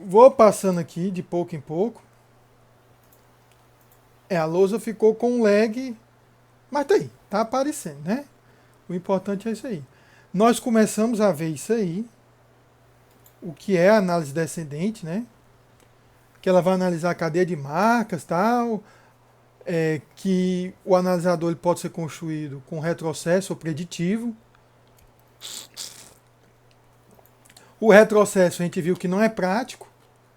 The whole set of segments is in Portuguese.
Vou passando aqui de pouco em pouco. A lousa ficou com lag, mas tá aí, tá aparecendo, né? O importante é isso aí. Nós começamos a ver isso aí, o que é a análise descendente, né? Que ela vai analisar a cadeia de marcas, tal, que o analisador ele pode ser construído com retrocesso ou preditivo. O retrocesso a gente viu que não é prático,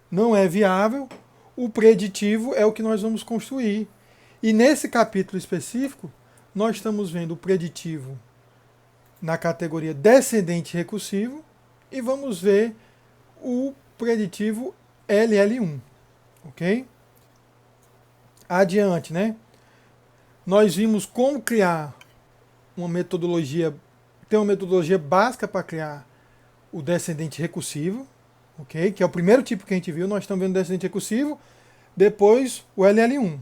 não é viável. O preditivo é o que nós vamos construir. E nesse capítulo específico, nós estamos vendo o preditivo na categoria descendente recursivo e vamos ver o preditivo LL1, ok? Adiante, né? Nós vimos como criar uma metodologia, tem uma metodologia básica para criar o descendente recursivo, ok? Que é o primeiro tipo que a gente viu. Nós estamos vendo o descendente recursivo, depois o LL1,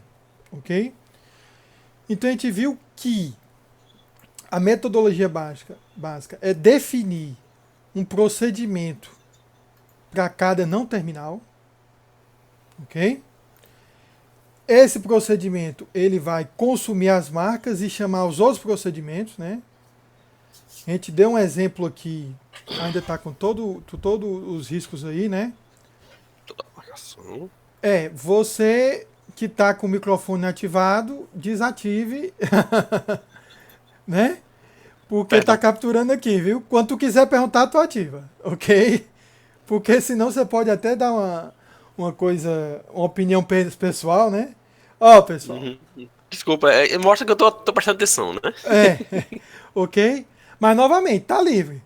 ok? Então a gente viu que a metodologia básica é definir um procedimento para cada não terminal, ok? Esse procedimento ele vai consumir as marcas e chamar os outros procedimentos, né? A gente deu um exemplo aqui, ainda está com todos os riscos aí, né? Toda a marcação. Você que está com o microfone ativado, desative, né? Porque está Perdão. capturando aqui, viu? Quando tu quiser perguntar, tu ativa, ok? Porque senão você pode até dar uma coisa, uma opinião pessoal, né? Ó, pessoal, Uhum. Desculpa, mostra que eu tô prestando atenção, né? é, ok? Mas novamente, tá livre.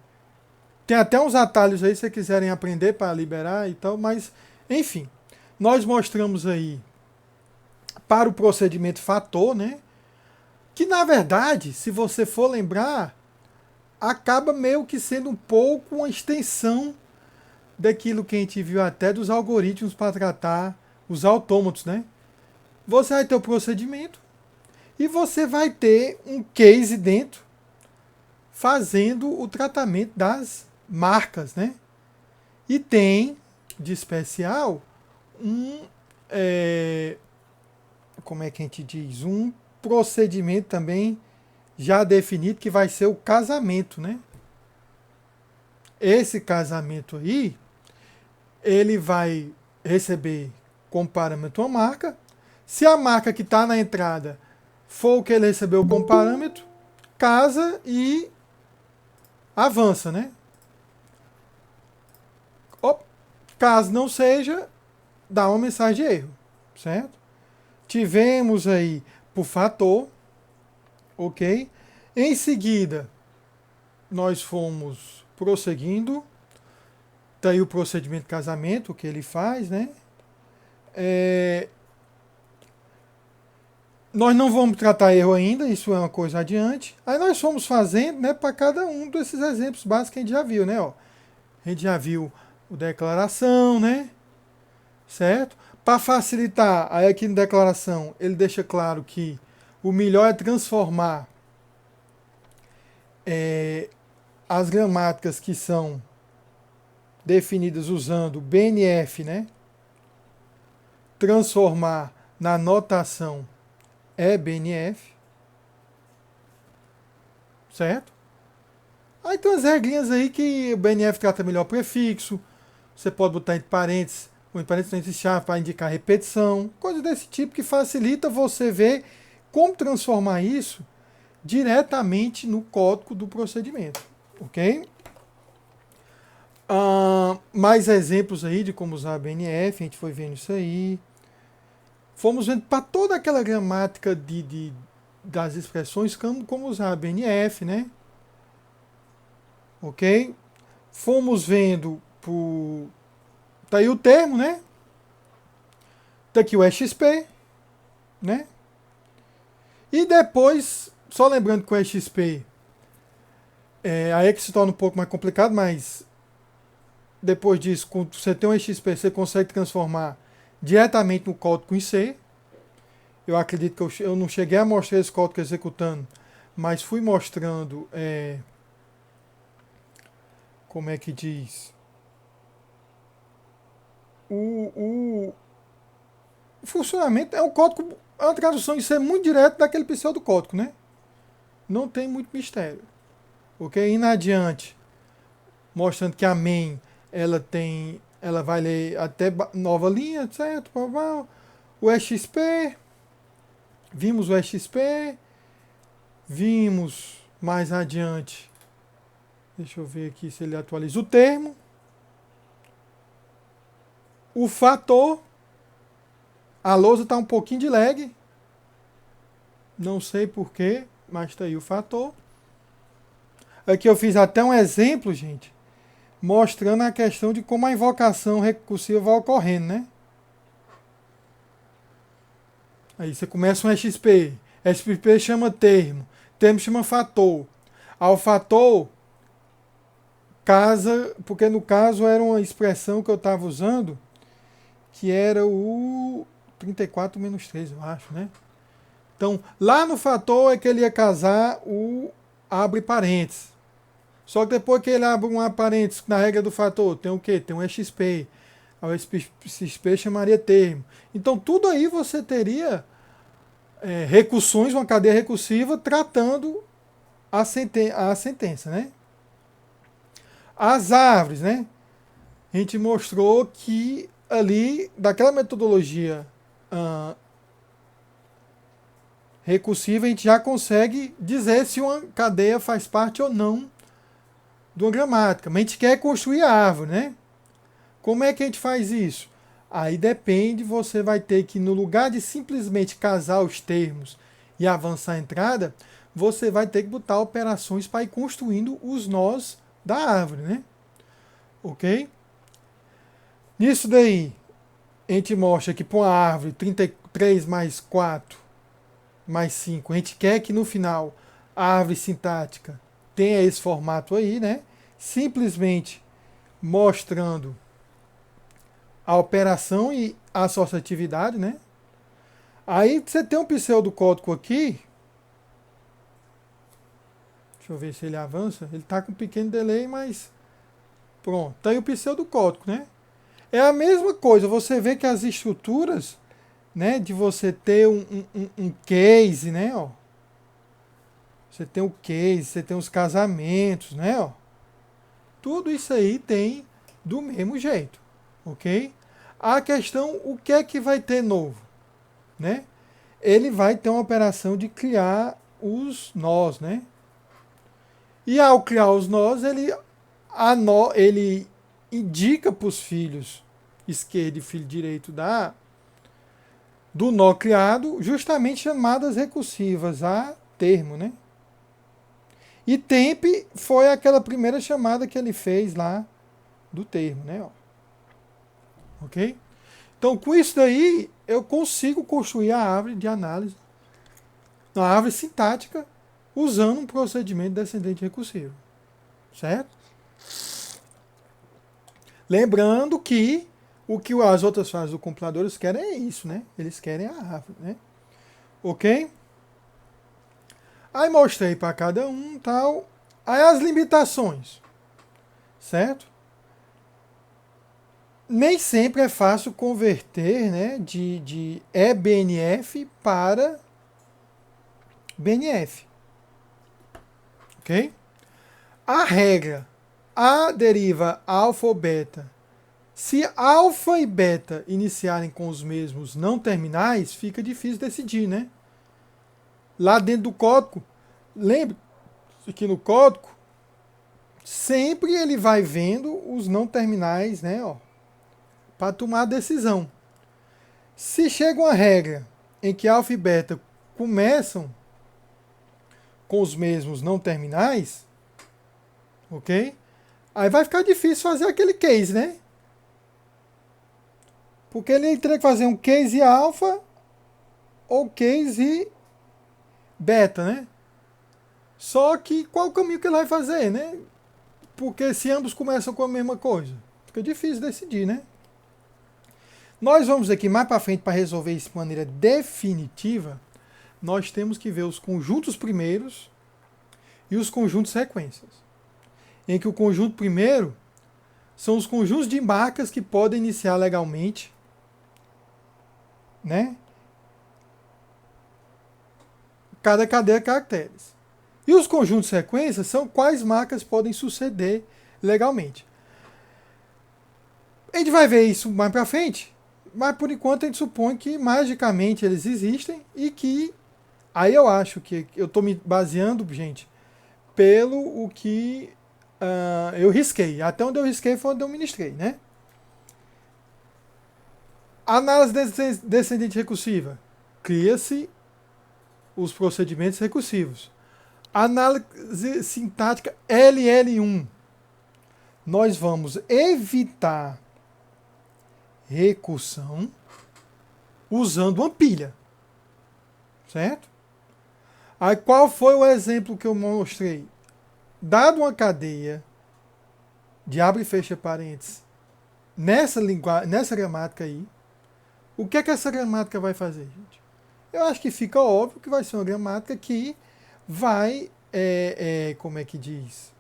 Tem até uns atalhos aí se vocês quiserem aprender para liberar e tal, mas enfim, nós mostramos aí para o procedimento fator, né? Que na verdade, se você for lembrar, acaba meio que sendo um pouco uma extensão daquilo que a gente viu até dos algoritmos para tratar os autômatos, né? Você vai ter o procedimento e você vai ter um case dentro fazendo o tratamento das marcas, né? E tem de especial um, é, como é que a gente diz, um procedimento também já definido que vai ser o casamento, né? Esse casamento aí, ele vai receber como parâmetro uma marca. Se a marca que está na entrada for o que ele recebeu como parâmetro, casa e avança, né? Caso não seja, dá uma mensagem de erro, certo? Tivemos aí por fator, ok? Em seguida, nós fomos prosseguindo. Tá aí o procedimento de casamento que ele faz, né? É, nós não vamos tratar erro ainda, isso é uma coisa adiante. Aí nós fomos fazendo, né, para cada um desses exemplos básicos que a gente já viu, né? Ó. A gente já viu o declaração, né? Certo? Para facilitar, aí aqui na declaração ele deixa claro que o melhor é transformar é, as gramáticas que são definidas usando BNF, né? Transformar na notação EBNF, certo? Aí tem umas regrinhas aí que o BNF trata melhor prefixo, você pode botar entre parênteses, ou entre parênteses entre chave para indicar repetição, coisa desse tipo que facilita você ver como transformar isso diretamente no código do procedimento, ok? Mais exemplos aí de como usar a BNF, a gente foi vendo isso aí. Fomos vendo para toda aquela gramática das expressões como usar a BNF, né? Ok? Fomos vendo por. Tá aí o termo, né? Tá aqui o EXP, né? E depois, só lembrando que o EXP aí é que se torna um pouco mais complicado, mas depois disso, quando você tem um EXP, você consegue transformar diretamente no código em C. Eu acredito que eu não cheguei a mostrar esse código executando, mas fui mostrando como é que diz o funcionamento é um código, é uma tradução de ser muito direto daquele pseudocódigo, né? Não tem muito mistério. Ok? Indo adiante, mostrando que a main ela vai ler até nova linha, certo? O EXP, vimos o EXP, vimos mais adiante, deixa eu ver aqui se ele atualiza o termo, o fator, a lousa está um pouquinho de lag, não sei porquê, mas está aí o fator. Aqui eu fiz até um exemplo, gente, mostrando a questão de como a invocação recursiva vai ocorrendo, né? Aí você começa um EXP, EXP chama termo, termo chama fator. Ao fator, casa, porque no caso era uma expressão que eu estava usando, que era o 34-3, eu acho, né? Então, lá no fator é que ele ia casar o abre parênteses. Só que depois que ele abre um parênteses na regra do fator, tem o quê? Tem um EXP. O EXP chamaria termo. Então, tudo aí você teria recursões, uma cadeia recursiva tratando a sentença, né? As árvores, né? A gente mostrou que ali, daquela metodologia recursiva, a gente já consegue dizer se uma cadeia faz parte ou não de uma gramática. Mas a gente quer construir a árvore, né? Como é que a gente faz isso? Aí depende, você vai ter que, no lugar de simplesmente casar os termos e avançar a entrada, você vai ter que botar operações para ir construindo os nós da árvore, né? Ok? Nisso daí, a gente mostra que para uma árvore 33 mais 4 mais 5, a gente quer que no final a árvore sintática tenha esse formato aí, né? Simplesmente mostrando a operação e a associatividade, né? Aí você tem um pseudocódigo aqui. Deixa eu ver se ele avança. Ele está com um pequeno delay, mas pronto. Tá aí o pseudocódigo, né? É a mesma coisa. Você vê que as estruturas, né, de você ter um case, né, ó. Você tem o case, você tem os casamentos, né, ó. Tudo isso aí tem do mesmo jeito, ok? A questão, o que é que vai ter novo, né? Ele vai ter uma operação de criar os nós, né? E ao criar os nós, ele indica para os filhos esquerdo e filho direito do nó criado, justamente chamadas recursivas a termo, né? E temp foi aquela primeira chamada que ele fez lá do termo, né? Ó. Ok? Então, com isso daí, eu consigo construir a árvore de análise, a árvore sintática, usando um procedimento descendente recursivo. Certo? Lembrando que o que as outras fases do compilador querem é isso, né? Eles querem a árvore, né? Ok? Aí mostrei para cada um tal. Aí as limitações. Certo? Nem sempre é fácil converter, né, de eBNF para BNF. Ok? A regra, a deriva alfa ou beta, se alfa e beta iniciarem com os mesmos não terminais, fica difícil decidir, né? Lá dentro do código, lembre que no código, sempre ele vai vendo os não terminais, né, ó, para tomar a decisão. Se chega uma regra em que alfa e beta começam com os mesmos não terminais, ok? Aí vai ficar difícil fazer aquele case, né? Porque ele teria que fazer um case alfa ou case beta, né? Só que qual o caminho que ele vai fazer, né? Porque se ambos começam com a mesma coisa, fica difícil decidir, né? Nós vamos aqui mais para frente para resolver isso de maneira definitiva. Nós temos que ver os conjuntos primeiros e os conjuntos sequências. Em que o conjunto primeiro são os conjuntos de marcas que podem iniciar legalmente, né? Cada cadeia de caracteres. E os conjuntos de sequências são quais marcas podem suceder legalmente. A gente vai ver isso mais para frente, mas por enquanto a gente supõe que magicamente eles existem e que aí eu acho que eu estou me baseando, gente, pelo o que eu risquei. Até onde eu risquei foi onde eu ministrei, né? Análise descendente recursiva. Cria-se os procedimentos recursivos. Análise sintática LL1. Nós vamos evitar recursão usando uma pilha. Certo? Aí qual foi o exemplo que eu mostrei? Dado uma cadeia de abre e fecha parênteses nessa gramática aí, o que é que essa gramática vai fazer, gente? Eu acho que fica óbvio que vai ser uma gramática que vai, como é que diz?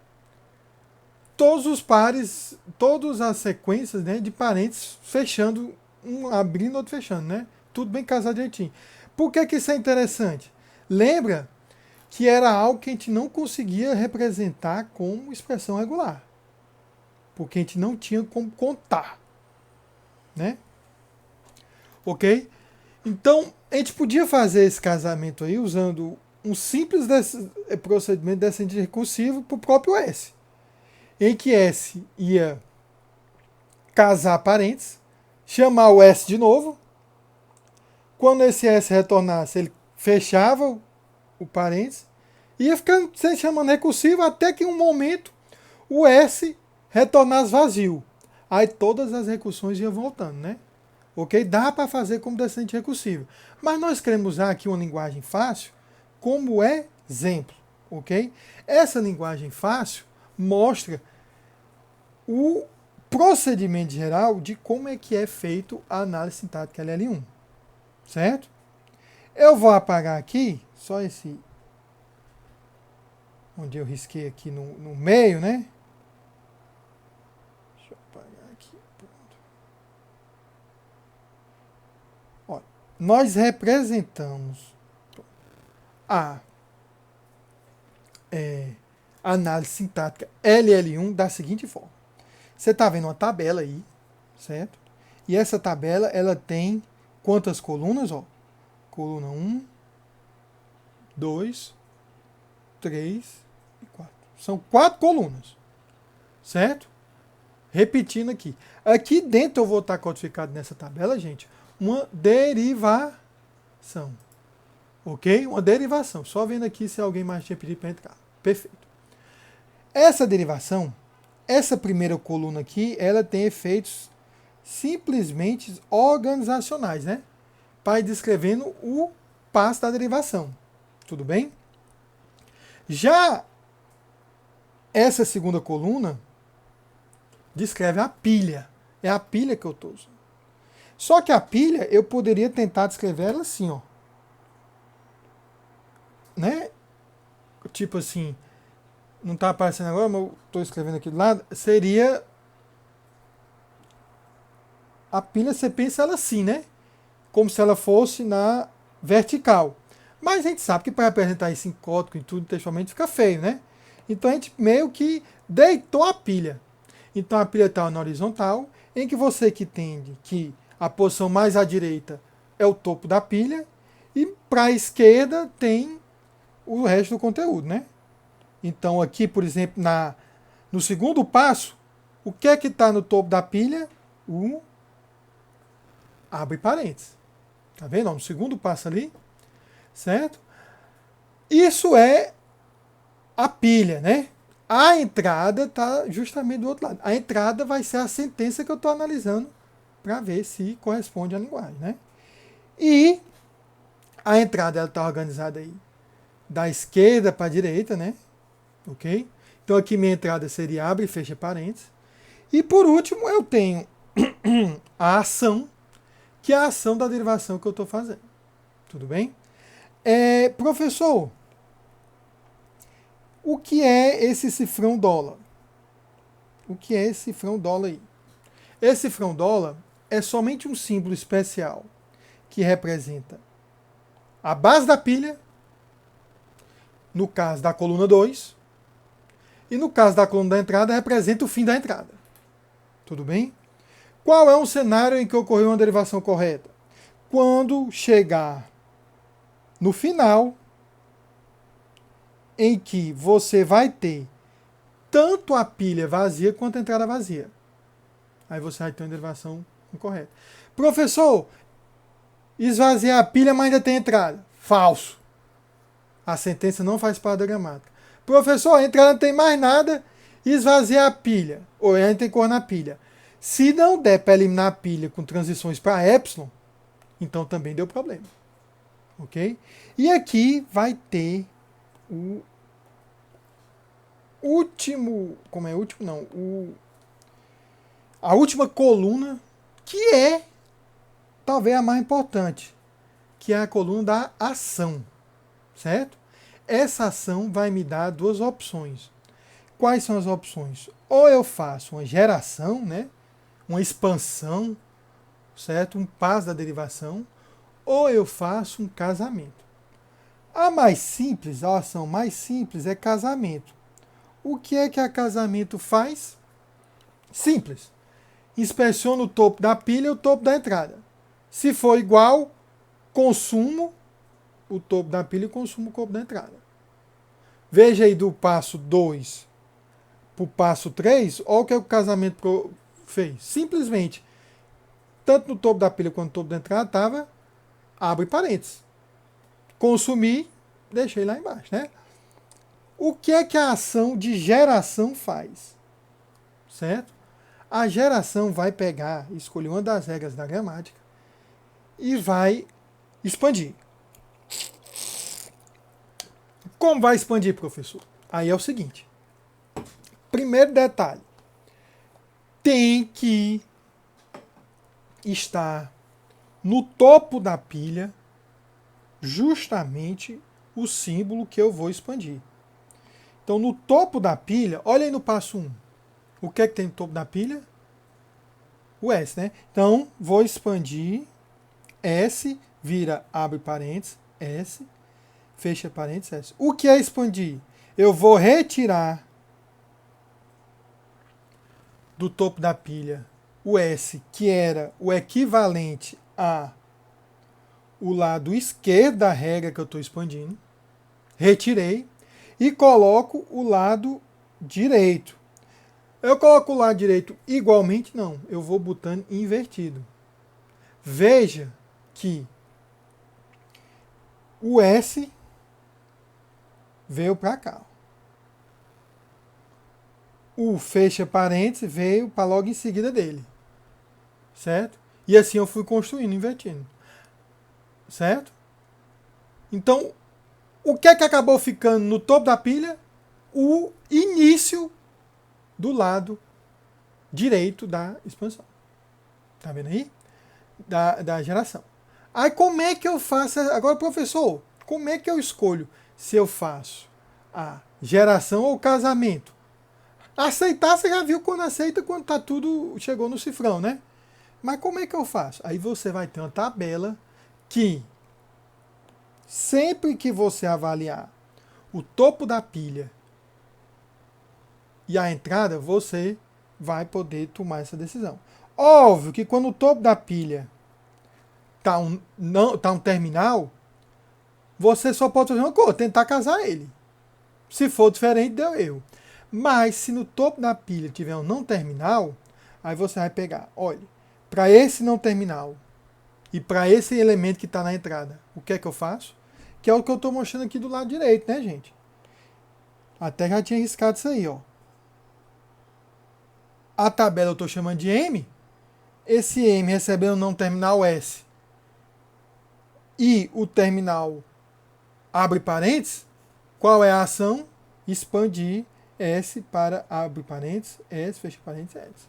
Todos os pares, todas as sequências, né, de parênteses fechando, um abrindo, outro fechando, né? Tudo bem casado direitinho. Por que que isso é interessante? Lembra que era algo que a gente não conseguia representar como expressão regular. Porque a gente não tinha como contar. Né? Ok? Então, a gente podia fazer esse casamento aí usando um simples procedimento descendente recursivo para o próprio S. Em que S ia casar parênteses, chamar o S de novo. Quando esse S retornasse, ele fechava o parênteses, ia ficando se chamando recursivo até que em um momento o S retornasse vazio. Aí todas as recursões iam voltando, né? Ok? Dá para fazer como descendente recursivo. Mas nós queremos usar aqui uma linguagem fácil como exemplo, ok? Essa linguagem fácil mostra o procedimento geral de como é que é feito a análise sintática LL1, certo? Eu vou apagar aqui, só esse, onde eu risquei aqui no meio, né? Deixa eu apagar aqui. Pronto. Olha, nós representamos a análise sintática LL1 da seguinte forma. Você está vendo uma tabela aí, certo? E essa tabela, ela tem quantas colunas? Ó? Coluna 1, 2, 3 e 4. São 4 colunas, certo? Repetindo aqui. Aqui dentro eu vou estar codificado nessa tabela, gente, uma derivação. Ok? Uma derivação. Só vendo aqui se alguém mais tinha pedido para entrar. Perfeito. Essa derivação, essa primeira coluna aqui, ela tem efeitos simplesmente organizacionais, né? Para ir descrevendo o passo da derivação. Tudo bem? Já essa segunda coluna descreve a pilha. É a pilha que eu estou usando. Só que a pilha, eu poderia tentar descrever ela assim, ó. Né? Tipo assim, não está aparecendo agora, mas eu estou escrevendo aqui do lado. Seria a pilha, você pensa ela assim, né? Como se ela fosse na vertical. Mas a gente sabe que para apresentar isso em código e tudo textualmente fica feio, né? Então a gente meio que deitou a pilha. Então a pilha está na horizontal, em que você que entende que a posição mais à direita é o topo da pilha, e para a esquerda tem o resto do conteúdo, né? Então aqui, por exemplo, no segundo passo, o que é que está no topo da pilha? O abre parênteses. Tá vendo? No segundo passo ali, certo? Isso é a pilha, né? A entrada está justamente do outro lado. A entrada vai ser a sentença que eu estou analisando para ver se corresponde à linguagem, né? E a entrada está organizada aí da esquerda para a direita, né? Ok? Então aqui minha entrada seria abre e fecha parênteses. E por último eu tenho a ação, que é a ação da derivação que eu estou fazendo. Tudo bem? Professor, o que é esse cifrão dólar? O que é esse cifrão dólar aí? Esse cifrão dólar é somente um símbolo especial que representa a base da pilha, no caso da coluna 2, e no caso da coluna da entrada representa o fim da entrada. Tudo bem? Qual é um cenário em que ocorreu uma derivação correta? Quando chegar no final, em que você vai ter tanto a pilha vazia quanto a entrada vazia. Aí você vai ter uma derivação incorreta. Professor, esvaziar a pilha, mas ainda tem entrada. Falso. A sentença não faz parte da gramática. Professor, a entrada não tem mais nada, esvaziar a pilha. Ou ainda tem cor na pilha. Se não der para eliminar a pilha com transições para epsilon, então também deu problema. Ok? E aqui vai ter o último. Como é último? Não. A última coluna, que é talvez a mais importante, que é a coluna da ação. Certo? Essa ação vai me dar duas opções. Quais são as opções? Ou eu faço uma geração, né? Uma expansão, certo? Um passo da derivação, ou eu faço um casamento. A mais simples, a ação mais simples é casamento. O que é que a casamento faz? Simples. Inspeciona o topo da pilha e o topo da entrada. Se for igual, consumo o topo da pilha e consumo o topo da entrada. Veja aí do passo 2 para o passo 3, olha o que o casamento fez. Simplesmente, tanto no topo da pilha quanto no topo da entrada, estava, abre parênteses. Consumir, deixei lá embaixo, né? O que é que a ação de geração faz? Certo? A geração vai pegar, escolher uma das regras da gramática e vai expandir. Como vai expandir, professor? Aí é o seguinte. Primeiro detalhe. Tem que estar no topo da pilha justamente o símbolo que eu vou expandir. Então, no topo da pilha, olha aí no passo 1. O que é que tem no topo da pilha? O S, né? Então, vou expandir S, vira, abre parênteses, S, fecha parênteses, S. O que é expandir? Eu vou retirar do topo da pilha o S, que era o equivalente a o lado esquerdo da regra que eu estou expandindo. Retirei e coloco o lado direito. Eu coloco o lado direito igualmente? Não, eu vou botando invertido. Veja que o S veio para cá. O fecha parênteses veio para logo em seguida dele. Certo? E assim eu fui construindo, invertindo. Certo? Então, o que é que acabou ficando no topo da pilha? O início do lado direito da expansão. Tá vendo aí? Da geração. Aí como é que eu faço? Agora, professor, como é que eu escolho se eu faço a geração ou o casamento? Aceitar, você já viu quando aceita, quando tá tudo, chegou no cifrão, né? Mas como é que eu faço? Aí você vai ter uma tabela que sempre que você avaliar o topo da pilha e a entrada, você vai poder tomar essa decisão. Óbvio que quando o topo da pilha tá um terminal, você só pode fazer uma coisa, tentar casar ele. Se for diferente, deu erro. Mas se no topo da pilha tiver um não terminal, aí você vai pegar, olha, para esse não terminal e para esse elemento que está na entrada, o que é que eu faço? Que é o que eu estou mostrando aqui do lado direito, né, gente? Até já tinha riscado isso aí, ó. A tabela eu estou chamando de M. Esse M recebendo não terminal S e o terminal abre parênteses, qual é a ação? Expandir S para abre parênteses, S, fecha parênteses, S.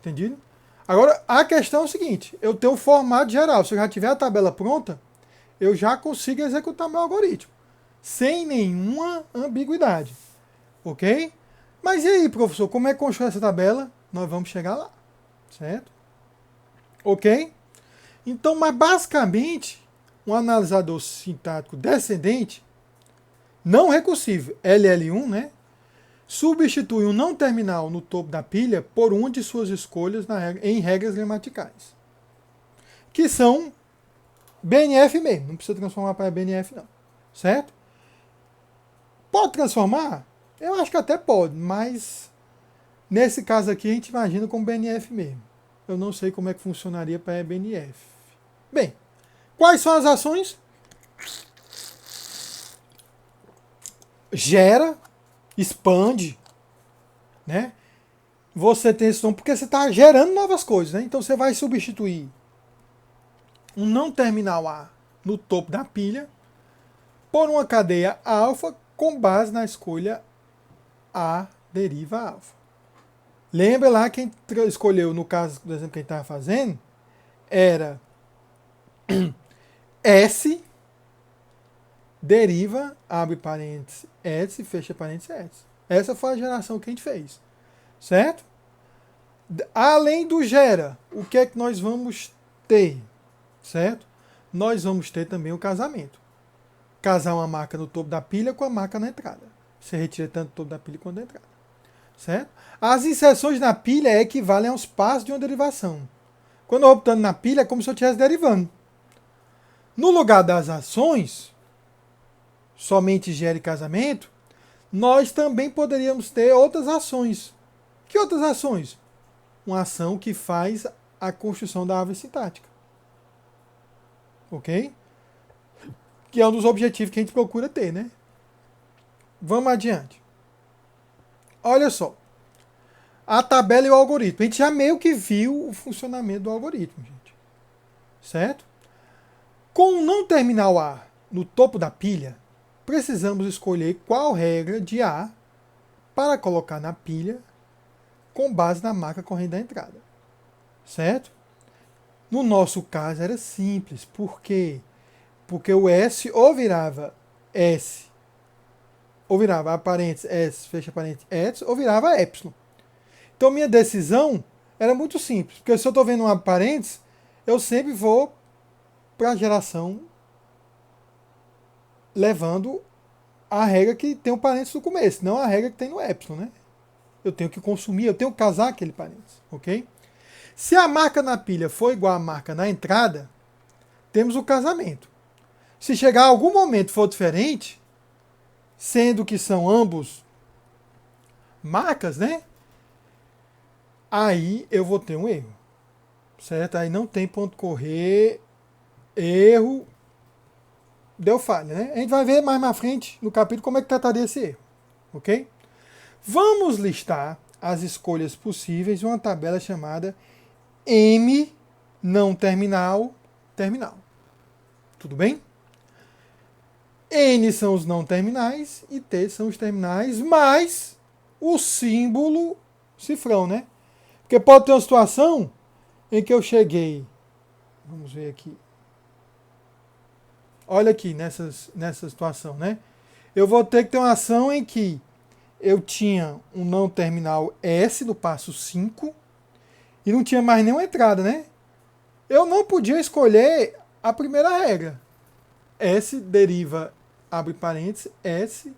Entendido? Agora, a questão é o seguinte, eu tenho o formato geral. Se eu já tiver a tabela pronta, eu já consigo executar meu algoritmo. Sem nenhuma ambiguidade. Ok? Mas e aí, professor, como é que constrói essa tabela? Nós vamos chegar lá, certo? Ok? Então, mas basicamente, um analisador sintático descendente, não recursivo, LL1, né? Substitui um não terminal no topo da pilha por uma de suas escolhas em regras gramaticais. Que são BNF mesmo, não precisa transformar para BNF não, certo? Pode transformar? Eu acho que até pode, mas nesse caso aqui a gente imagina como BNF mesmo. Eu não sei como é que funcionaria para BNF. Bem, quais são as ações? Gera, expande, né? Você tem esse nome porque você está gerando novas coisas, né? Então você vai substituir um não terminal A no topo da pilha por uma cadeia alfa com base na escolha A deriva alfa. Lembra lá quem escolheu, no caso do exemplo que a gente estava fazendo, era S deriva, abre parênteses, S, fecha parênteses, S. Essa foi a geração que a gente fez, certo? Além do gera, o que é que nós vamos ter, certo? Nós vamos ter também o casamento. Casar uma marca no topo da pilha com a marca na entrada. Você retira tanto o topo da pilha quanto da entrada, certo? As inserções na pilha equivalem aos passos de uma derivação. Quando eu optando na pilha, é como se eu estivesse derivando. No lugar das ações, somente gera e casamento, nós também poderíamos ter outras ações. Que outras ações? Uma ação que faz a construção da árvore sintática. Ok? Que é um dos objetivos que a gente procura ter, né? Vamos adiante. Olha só. A tabela e o algoritmo. A gente já meio que viu o funcionamento do algoritmo, gente. Certo? Com o não terminal A no topo da pilha, precisamos escolher qual regra de A para colocar na pilha com base na marca corrente da entrada. Certo? No nosso caso era simples. Por quê? Porque o S ou virava S, ou virava parênteses S, fecha parênteses S, ou virava Y. Então minha decisão era muito simples. Porque se eu estou vendo uma parênteses, eu sempre vou para a geração levando a regra que tem o parênteses no começo, não a regra que tem no epsilon, né? Eu tenho que consumir, eu tenho que casar aquele parênteses, ok? Se a marca na pilha for igual à marca na entrada, temos o casamento. Se chegar a algum momento for diferente, sendo que são ambos marcas, né? Aí eu vou ter um erro, certo? Aí não tem ponto correr, erro, deu falha, né? A gente vai ver mais na frente no capítulo como é que trataria esse erro, ok? Vamos listar as escolhas possíveis em uma tabela chamada M não terminal terminal. Tudo bem? N são os não terminais e T são os terminais, mais o símbolo cifrão, né? Porque pode ter uma situação em que eu cheguei. Vamos ver aqui. Olha aqui nessa situação, né? Eu vou ter que ter uma ação em que eu tinha um não terminal S no passo 5 e não tinha mais nenhuma entrada, né? Eu não podia escolher a primeira regra. S deriva, abre parênteses, S.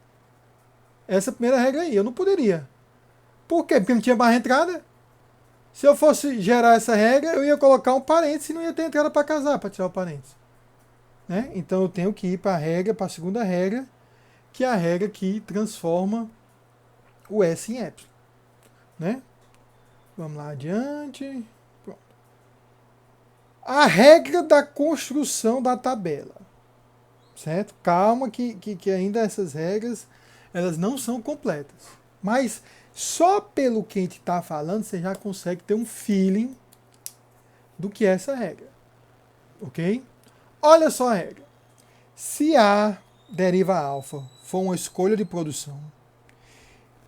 Essa primeira regra aí, eu não poderia. Por quê? Porque não tinha mais entrada. Se eu fosse gerar essa regra, eu ia colocar um parênteses e não ia ter entrada para casar, para tirar o parênteses. Né? Então eu tenho que ir para a regra, para a segunda regra, que é a regra que transforma o S em epsilon. Né? Vamos lá adiante. Pronto. A regra da construção da tabela. Certo? Calma que ainda essas regras elas não são completas. Mas só pelo que a gente está falando, você já consegue ter um feeling do que é essa regra. Ok? Olha só a regra. Se A deriva alfa for uma escolha de produção,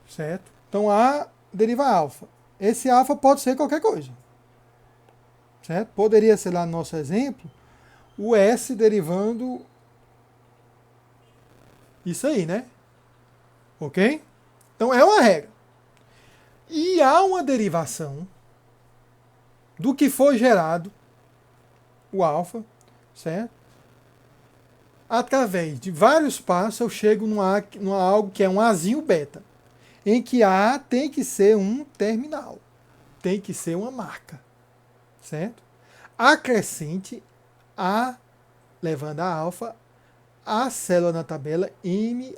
certo? Então A deriva alfa. Esse alfa pode ser qualquer coisa. Certo? Poderia ser lá no nosso exemplo, o S derivando isso aí, né? Ok? Então é uma regra. E há uma derivação do que foi gerado, o alfa, certo? Através de vários passos eu chego numa algo que é um Azinho beta, em que A tem que ser um terminal, tem que ser uma marca, certo? Acrescente A levando a alfa, a célula na tabela M,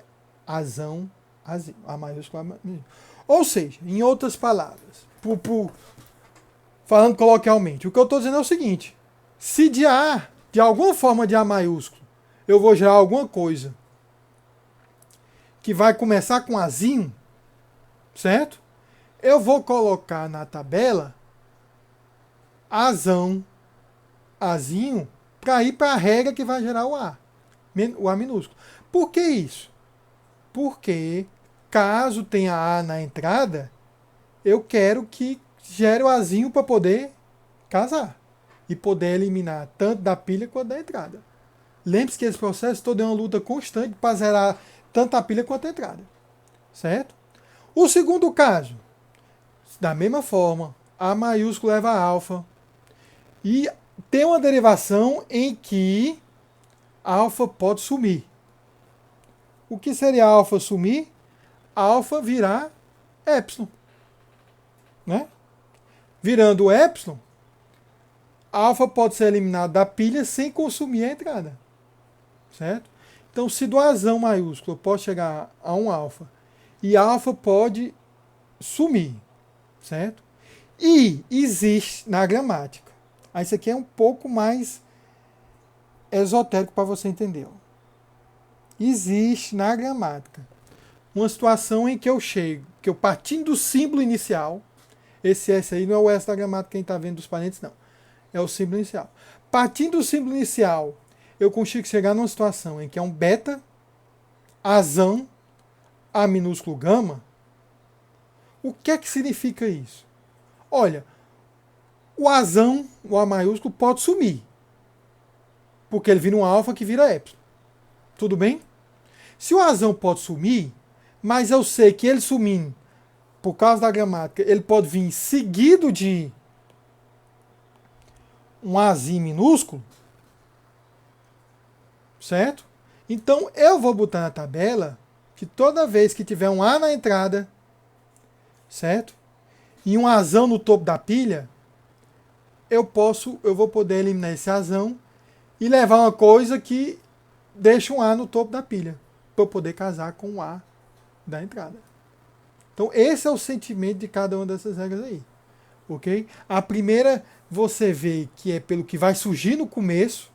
Azão, Azinho, A maiúsculo, A minúsculo. Ou seja, em outras palavras, falando coloquialmente, o que eu estou dizendo é o seguinte: se de A, de alguma forma de A maiúsculo, eu vou gerar alguma coisa que vai começar com Azinho, certo? Eu vou colocar na tabela Azão, Azinho, para ir para a regra que vai gerar o A minúsculo. Por que isso? Porque caso tenha A na entrada, eu quero que gere o Azinho para poder casar e poder eliminar tanto da pilha quanto da entrada. Lembre-se que esse processo todo é uma luta constante para zerar tanto a pilha quanto a entrada. Certo? O segundo caso, da mesma forma, A maiúsculo leva a alfa e tem uma derivação em que alfa pode sumir. O que seria alfa sumir? Alfa virar epsilon. Né? Virando epsilon, alfa pode ser eliminado da pilha sem consumir a entrada. Certo? Então, se do Azão maiúsculo eu posso chegar a um alfa e alfa pode sumir, certo? E existe na gramática. Aí isso aqui é um pouco mais esotérico para você entender. Existe na gramática uma situação em que eu chego, que eu partindo do símbolo inicial, esse S aí não é o S da gramática, quem está vendo dos parênteses, não. É o símbolo inicial. Partindo do símbolo inicial, eu consigo chegar numa situação em que é um beta, Azão, A minúsculo gama. O que é que significa isso? Olha, o Azão, o A maiúsculo, pode sumir. Porque ele vira um alfa que vira epsilon. Tudo bem? Se o Azão pode sumir, mas eu sei que ele sumindo, por causa da gramática, ele pode vir seguido de um Azinho minúsculo, certo? Então eu vou botar na tabela que toda vez que tiver um A na entrada, certo? E um Azão no topo da pilha, eu vou poder eliminar esse Azão e levar uma coisa que deixa um A no topo da pilha, para eu poder casar com o A da entrada. Então esse é o sentimento de cada uma dessas regras aí. Ok? A primeira você vê que é pelo que vai surgir no começo.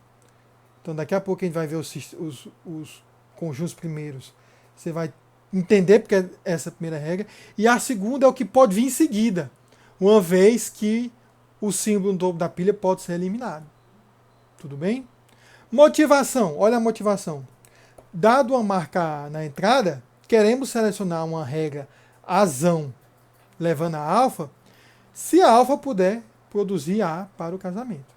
Então daqui a pouco a gente vai ver os conjuntos primeiros. Você vai entender porque é essa primeira regra. E a segunda é o que pode vir em seguida, uma vez que o símbolo no topo da pilha pode ser eliminado. Tudo bem? Motivação. Olha a motivação. Dado uma marca A na entrada, queremos selecionar uma regra Azão levando a alfa, se a alfa puder produzir A para o casamento.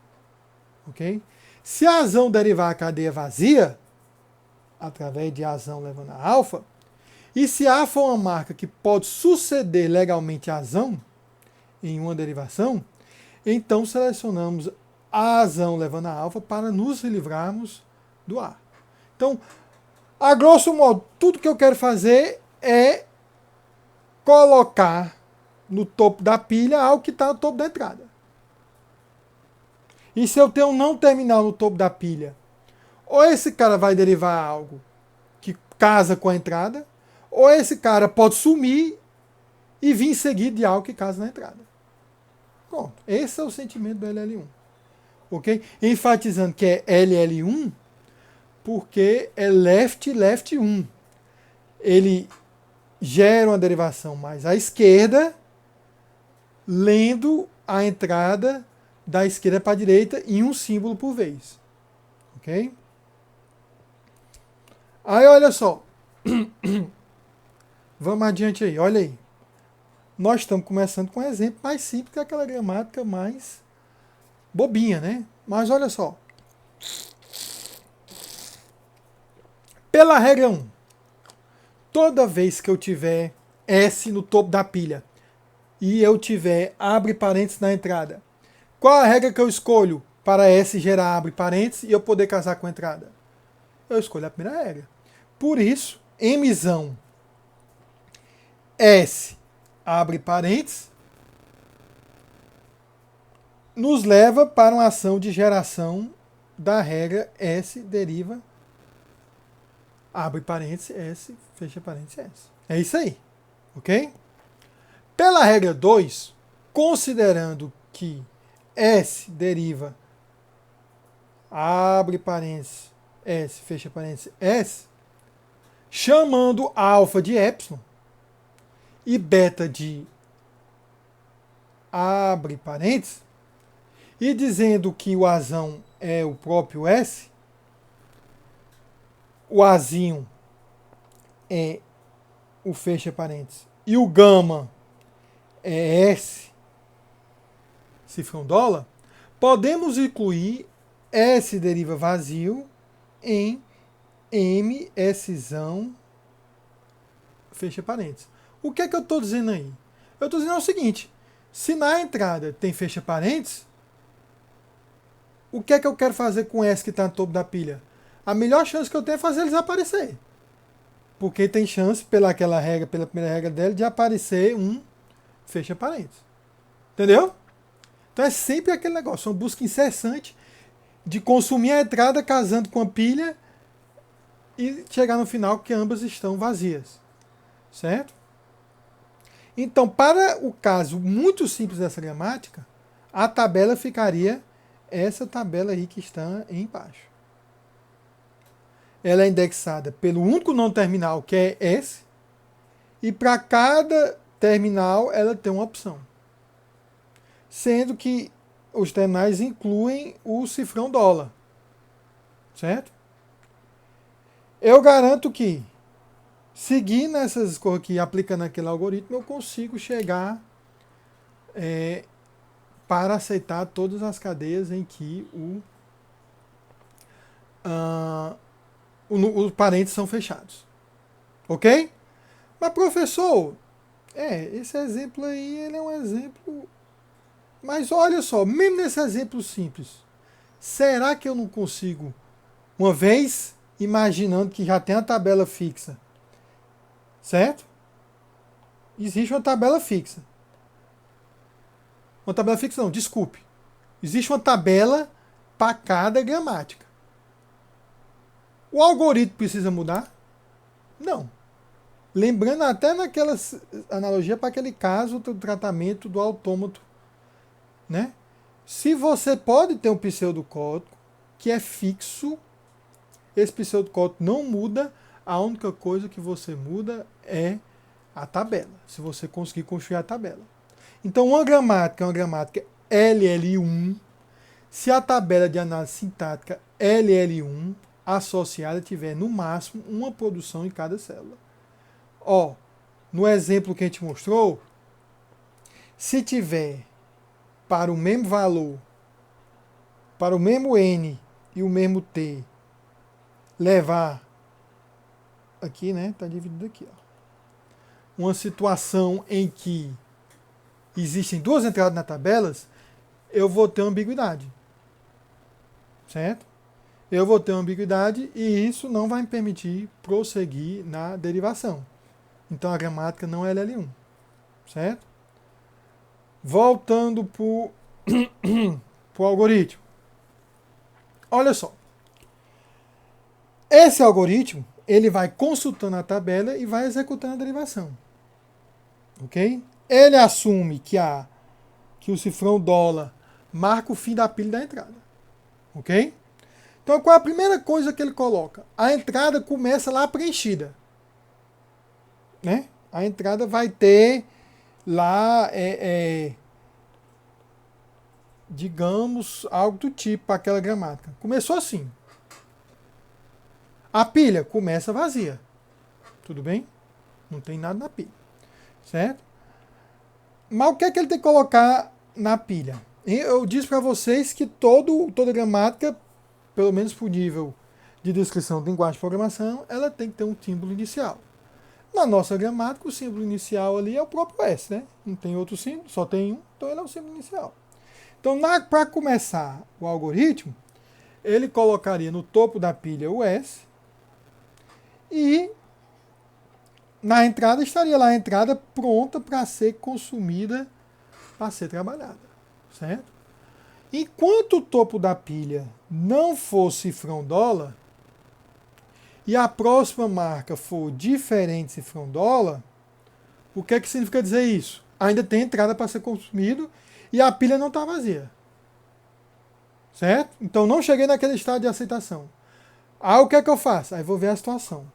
Ok? Se a Azão derivar a cadeia vazia, através de Azão levando a alfa, e se A for uma marca que pode suceder legalmente a Azão em uma derivação, então selecionamos a Azão levando a alfa para nos livrarmos do A. Então, a grosso modo, tudo que eu quero fazer é colocar no topo da pilha algo que está no topo da entrada. E se eu tenho um não terminal no topo da pilha, ou esse cara vai derivar algo que casa com a entrada, ou esse cara pode sumir e vir seguido de algo que casa na entrada. Pronto. Esse é o sentimento do LL1. Ok? Enfatizando que é LL1 porque é left, left 1. Ele gera uma derivação mais à esquerda, lendo a entrada da esquerda para a direita em um símbolo por vez. Ok? Aí olha só. Vamos adiante aí, olha aí. Nós estamos começando com um exemplo mais simples que aquela gramática mais bobinha, né? Mas olha só. Pela regra 1, toda vez que eu tiver S no topo da pilha, e eu tiver abre parênteses na entrada, qual a regra que eu escolho para S gerar abre parênteses e eu poder casar com a entrada? Eu escolho a primeira regra. Por isso, Mzão S abre parênteses nos leva para uma ação de geração da regra S deriva abre parênteses S, fecha parênteses S. É isso aí, ok? Pela regra 2, considerando que S deriva abre parênteses S, fecha parênteses S, chamando alfa de epsilon e beta de abre parênteses, e dizendo que o Azão é o próprio S, o Azinho é o fecha parênteses e o gama é S, cifrão dólar, podemos incluir S deriva vazio em MSzão fecha parênteses. O que é que eu estou dizendo aí? Eu estou dizendo o seguinte, se na entrada tem fecha parênteses, o que é que eu quero fazer com S que está no topo da pilha? A melhor chance que eu tenho é fazer eles aparecer. Porque tem chance, pela primeira regra dela, de aparecer um fecha parênteses. Entendeu? Então é sempre aquele negócio, uma busca incessante de consumir a entrada casando com a pilha e chegar no final que ambas estão vazias. Certo? Então, para o caso muito simples dessa gramática, a tabela ficaria essa tabela aí que está embaixo. Ela é indexada pelo único não terminal, que é S, e para cada terminal ela tem uma opção. Sendo que os terminais incluem o cifrão dólar. Certo? Eu garanto que, seguindo essas coisas aqui, aplicando aquele algoritmo, eu consigo chegar para aceitar todas as cadeias em que os parênteses são fechados. Ok? Mas, professor, esse exemplo aí ele é um exemplo... Mas olha só, mesmo nesse exemplo simples, será que eu não consigo, uma vez imaginando que já tem a tabela fixa, certo? Existe uma tabela fixa. Uma tabela fixa não, desculpe. Existe uma tabela para cada gramática. O algoritmo precisa mudar? Não. Lembrando até naquela analogia para aquele caso do tratamento do autômato, né? Se você pode ter um pseudocódigo que é fixo, esse pseudocódigo não muda, a única coisa que você muda é a tabela, se você conseguir construir a tabela. Então, uma gramática é uma gramática LL1 se a tabela de análise sintática LL1 associada tiver, no máximo, uma produção em cada célula. Ó, no exemplo que a gente mostrou, se tiver para o mesmo valor, para o mesmo N e o mesmo T, levar aqui, né? Está dividido aqui, ó. Uma situação em que existem duas entradas na tabela, eu vou ter uma ambiguidade. Certo? Eu vou ter uma ambiguidade e isso não vai me permitir prosseguir na derivação. Então a gramática não é LL1. Certo? Voltando para o algoritmo. Olha só. Esse algoritmo, ele vai consultando a tabela e vai executando a derivação. Ok? Ele assume que o cifrão dólar marca o fim da pilha da entrada. Ok? Então, qual é a primeira coisa que ele coloca? A entrada começa lá preenchida. Né? A entrada vai ter lá, digamos, algo do tipo para aquela gramática. Começou assim. A pilha começa vazia. Tudo bem? Não tem nada na pilha. Certo? Mas o que é que ele tem que colocar na pilha? Eu disse para vocês que toda gramática, pelo menos por nível de descrição de linguagem de programação, ela tem que ter um símbolo inicial. Na nossa gramática, o símbolo inicial ali é o próprio S, né? Não tem outro símbolo, só tem um, então ele é o símbolo inicial. Então, para começar o algoritmo, ele colocaria no topo da pilha o S e na entrada estaria lá a entrada pronta para ser consumida, para ser trabalhada, certo? Enquanto o topo da pilha não for cifrão dólar e a próxima marca for diferente cifrão dólar, o que é que significa dizer isso? Ainda tem entrada para ser consumido e a pilha não está vazia. Certo? Então não cheguei naquele estado de aceitação. Aí o que é que eu faço? Aí vou ver a situação.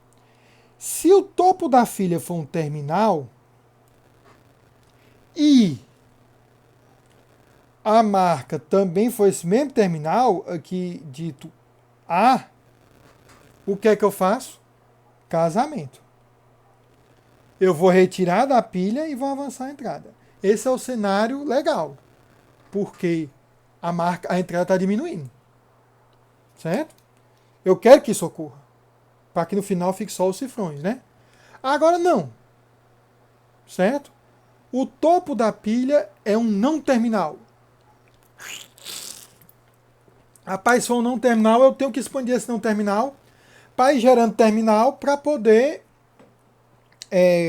Se o topo da filha for um terminal e a marca também for esse mesmo terminal, aqui dito A, o que é que eu faço? Casamento. Eu vou retirar da pilha e vou avançar a entrada. Esse é o cenário legal, porque a entrada está diminuindo. Certo? Eu quero que isso ocorra, para que no final fique só os cifrões, né? Agora não. Certo? O topo da pilha é um não terminal. Rapaz, se for um não terminal, eu tenho que expandir esse não terminal para ir gerando terminal para poder,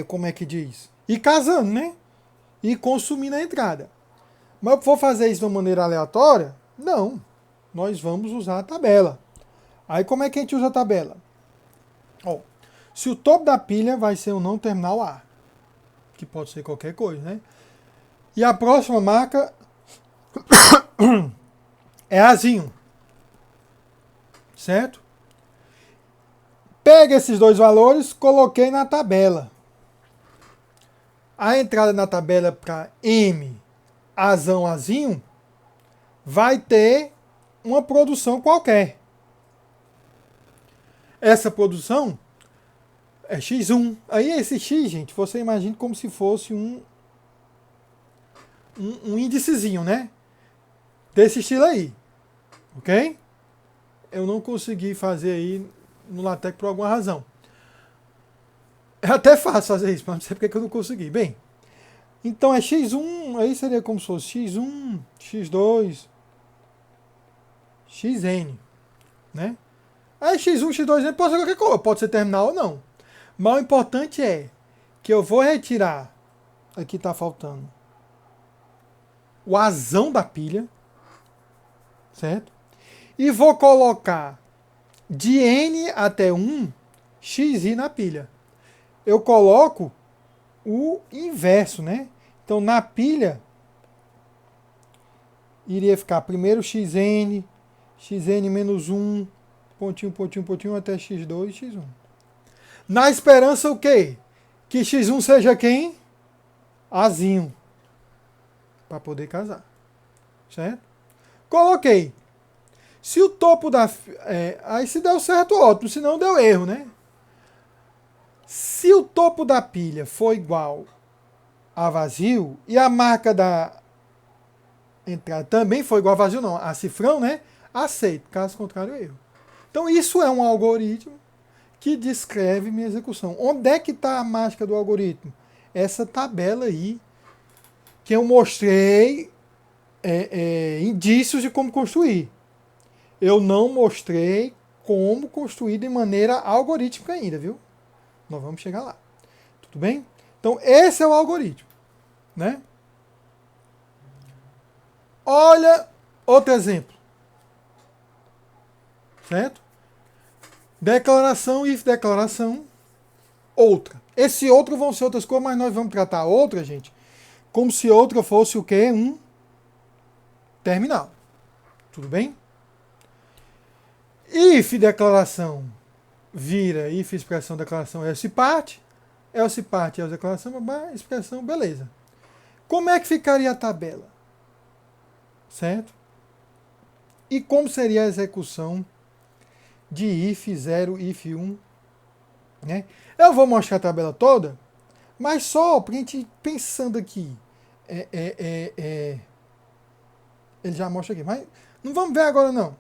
como é que diz? Ir casando, né? E consumir na entrada. Mas eu vou fazer isso de uma maneira aleatória? Não. Nós vamos usar a tabela. Aí como é que a gente usa a tabela? Ó, se o topo da pilha vai ser um não terminal A, que pode ser qualquer coisa, né? E a próxima marca é Azinho. Certo? Pega esses dois valores, coloquei na tabela. A entrada na tabela para M, Azão, Azinho, vai ter uma produção qualquer. Essa produção é X1. Aí esse X, gente, você imagina como se fosse um índicezinho, né? Desse estilo aí. Ok? Eu não consegui fazer aí no LaTeX por alguma razão. É até fácil fazer isso, mas não sei porque eu não consegui. Bem, então é X1, aí seria como se fosse X1, X2, Xn, né? Aí X1, X2, pode ser qualquer coisa, pode ser terminal ou não. Mas o importante é que eu vou retirar, aqui está faltando, o azão da pilha, certo? E vou colocar de N até 1, XI na pilha. Eu coloco o inverso, né? Então na pilha iria ficar primeiro Xn, Xn menos 1, pontinho, pontinho, pontinho, até X2, X1. Na esperança o quê? Que X1 seja quem? Azinho. Para poder casar. Certo? Coloquei. Se o topo da... aí se deu certo, ótimo. Se não, deu erro, né? Se o topo da pilha for igual a vazio e a marca da entrada também for igual a vazio, não, a cifrão, né? Aceito. Caso contrário, erro. Então isso é um algoritmo que descreve minha execução. Onde é que está a mágica do algoritmo? Essa tabela aí que eu mostrei indícios de como construir. Eu não mostrei como construir de maneira algorítmica ainda, viu? Nós vamos chegar lá. Tudo bem? Então, esse é o algoritmo, né? Olha outro exemplo. Certo? Declaração, if declaração, outra. Esse outro vão ser outras coisas, mas nós vamos tratar outra, gente, como se outra fosse o quê? Um terminal. Tudo bem? If declaração vira if expressão declaração else part, else part else declaração, expressão, beleza. Como é que ficaria a tabela? Certo? E como seria a execução de if 0, if 1? Né? Eu vou mostrar a tabela toda, mas só para a gente ir pensando aqui. Ele já mostra aqui, mas não vamos ver agora não.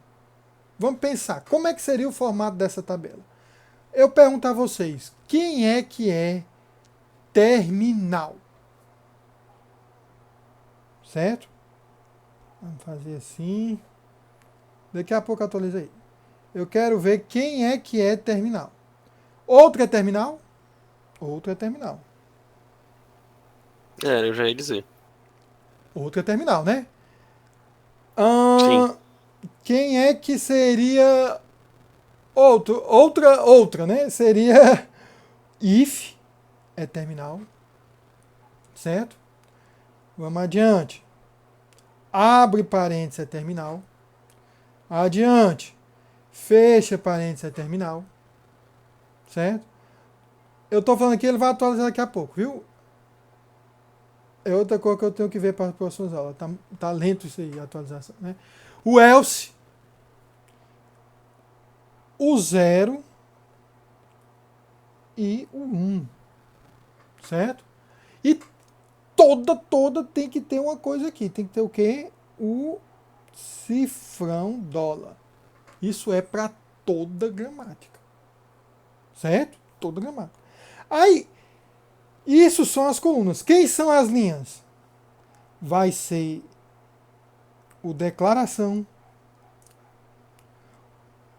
Vamos pensar, como é que seria o formato dessa tabela? Eu pergunto a vocês, quem é que é terminal. Certo? Vamos fazer assim. Daqui a pouco atualiza aí. Eu quero ver quem é que é terminal. Outro é terminal? Outro é terminal. Eu já ia dizer. Outro é terminal, né? Sim. Quem é que seria outra, né? Seria if é terminal, certo? Vamos adiante. Abre parênteses é terminal. Adiante. Fecha parênteses é terminal, certo? Eu tô falando aqui, ele vai atualizar daqui a pouco, viu? É outra coisa que eu tenho que ver para as próximas aulas. Tá lento isso aí, a atualização, né? O else, o 0 e o 1, certo? E toda tem que ter uma coisa aqui. Tem que ter o quê? O cifrão dólar. Isso é para toda gramática, certo? Toda gramática. Aí, isso são as colunas. Quem são as linhas? Vai ser o declaração,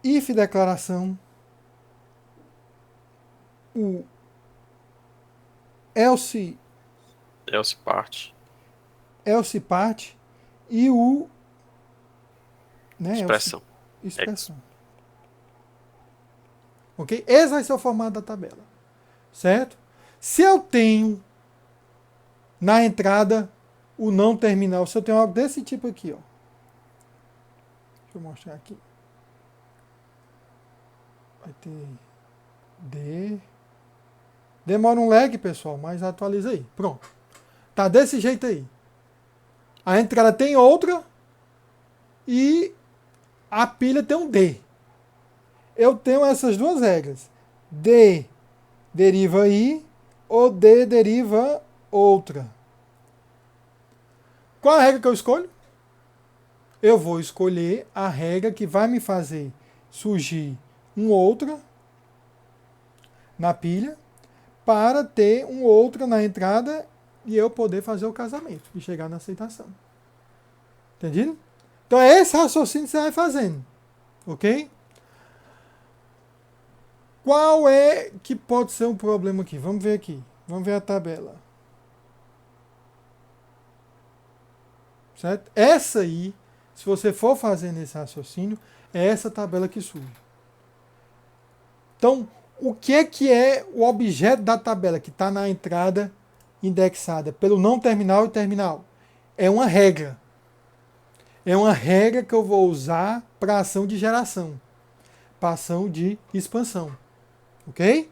if declaração, o else Else part. part e o, né, Expressão. expressão. Ok? Esse vai ser o formato da tabela, certo? Se eu tenho na entrada o não terminal, se eu tenho algo desse tipo aqui, ó. Deixa eu mostrar aqui. Vai ter D. Demora um lag, pessoal, mas atualiza aí. Pronto. Tá desse jeito aí. A entrada tem outra e a pilha tem um D. Eu tenho essas duas regras. D deriva I ou D deriva outra. Qual a regra que eu escolho? Eu vou escolher a regra que vai me fazer surgir um outra na pilha para ter um outra na entrada e eu poder fazer o casamento e chegar na aceitação. Entendido? Então é esse raciocínio que você vai fazendo. Ok? Qual é que pode ser um problema aqui? Vamos ver aqui. Vamos ver a tabela. Certo? Essa aí, se você for fazer nesse raciocínio, é essa tabela que surge. Então, o que é o objeto da tabela que está na entrada indexada pelo não terminal e terminal? É uma regra. É uma regra que eu vou usar para ação de geração, para ação de expansão. Ok?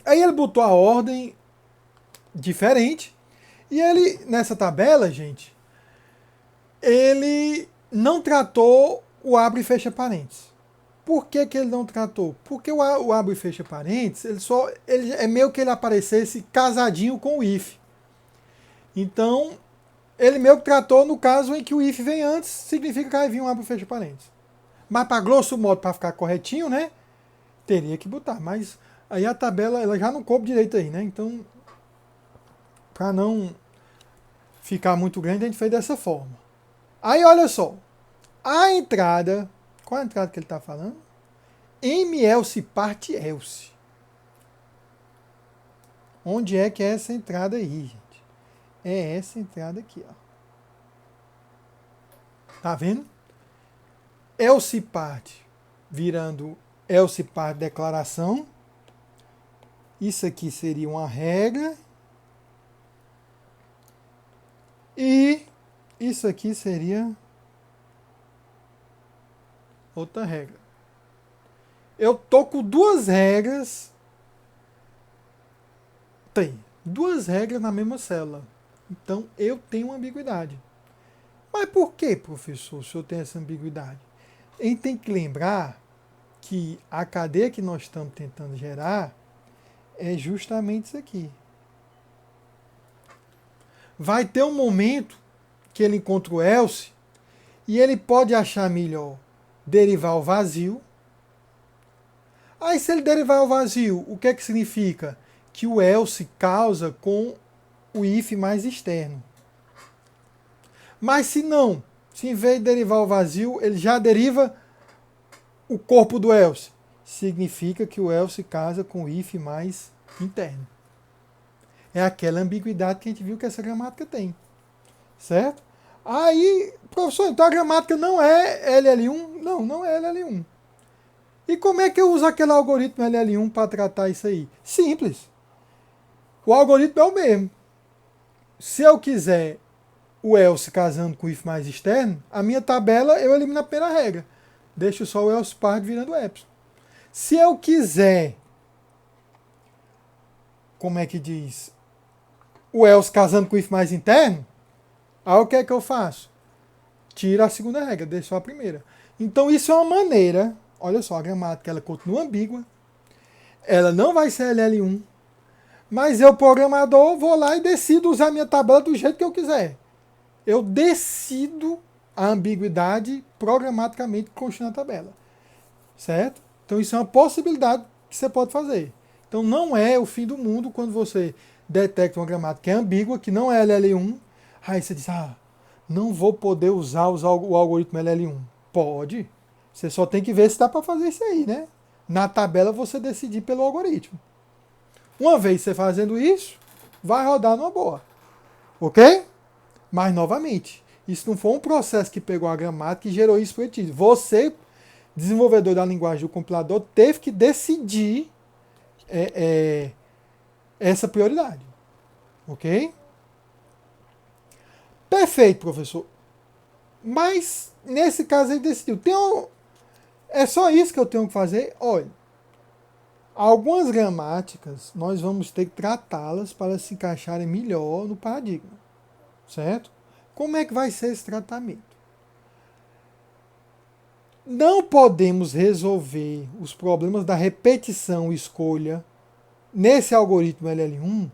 Aí ele botou a ordem diferente. E ele, nessa tabela, gente, ele não tratou o abre e fecha parênteses. Por que ele não tratou? Porque o abre e fecha parênteses, ele é meio que ele aparecesse casadinho com o if. Então, ele meio que tratou no caso em que o if vem antes, significa que vai vir um abre e fecha parênteses. Mas para grosso modo, para ficar corretinho, né, teria que botar. Mas aí a tabela, ela já não coube direito aí, né? Então, para não ficar muito grande, a gente fez dessa forma. Aí, olha só. A entrada... Qual é a entrada que ele está falando? M-else part else. Onde é que é essa entrada aí, gente? É essa entrada aqui, ó. Tá vendo? Else part virando else part declaração. Isso aqui seria uma regra. E isso aqui seria outra regra. Eu tô com duas regras. Tem duas regras na mesma célula. Então eu tenho uma ambiguidade. Mas por que, professor, se eu tenho essa ambiguidade? A gente tem que lembrar que a cadeia que nós estamos tentando gerar é justamente isso aqui. Vai ter um momento que ele encontra o else e ele pode achar melhor derivar o vazio. Aí se ele derivar ao vazio, o que é que significa? Que o else causa com o if mais externo. Mas se não, se em vez de derivar ao vazio, ele já deriva o corpo do else, significa que o else casa com o if mais interno. É aquela ambiguidade que a gente viu que essa gramática tem. Certo? Aí, professor, então a gramática não é LL1? Não, não é LL1. E como é que eu uso aquele algoritmo LL1 para tratar isso aí? Simples. O algoritmo é o mesmo. Se eu quiser o else casando com o if mais externo, a minha tabela eu elimino a primeira regra. Deixo só o else part virando epsilon. Se eu quiser, como é que diz, o else casando com o if mais interno, aí o que é que eu faço? Tiro a segunda regra, deixo só a primeira. Então isso é uma maneira, olha só, a gramática ela continua ambígua, ela não vai ser LL1, mas eu, programador, vou lá e decido usar a minha tabela do jeito que eu quiser. Eu decido a ambiguidade programaticamente construindo a tabela. Certo? Então isso é uma possibilidade que você pode fazer. Então não é o fim do mundo quando você detecta uma gramática que é ambígua, que não é LL1, aí você diz, não vou poder usar o algoritmo LL1. Pode. Você só tem que ver se dá para fazer isso aí, né? Na tabela você decidir pelo algoritmo. Uma vez você fazendo isso, vai rodar numa boa. Ok? Mas, novamente, isso não foi um processo que pegou a gramática e gerou isso para ti. Você, desenvolvedor da linguagem do compilador, teve que decidir essa prioridade. Ok? Perfeito, professor. Mas, nesse caso, ele decidiu. É só isso que eu tenho que fazer? Olha, algumas gramáticas nós vamos ter que tratá-las para se encaixarem melhor no paradigma. Certo? Como é que vai ser esse tratamento? Não podemos resolver os problemas da repetição e escolha nesse algoritmo LL1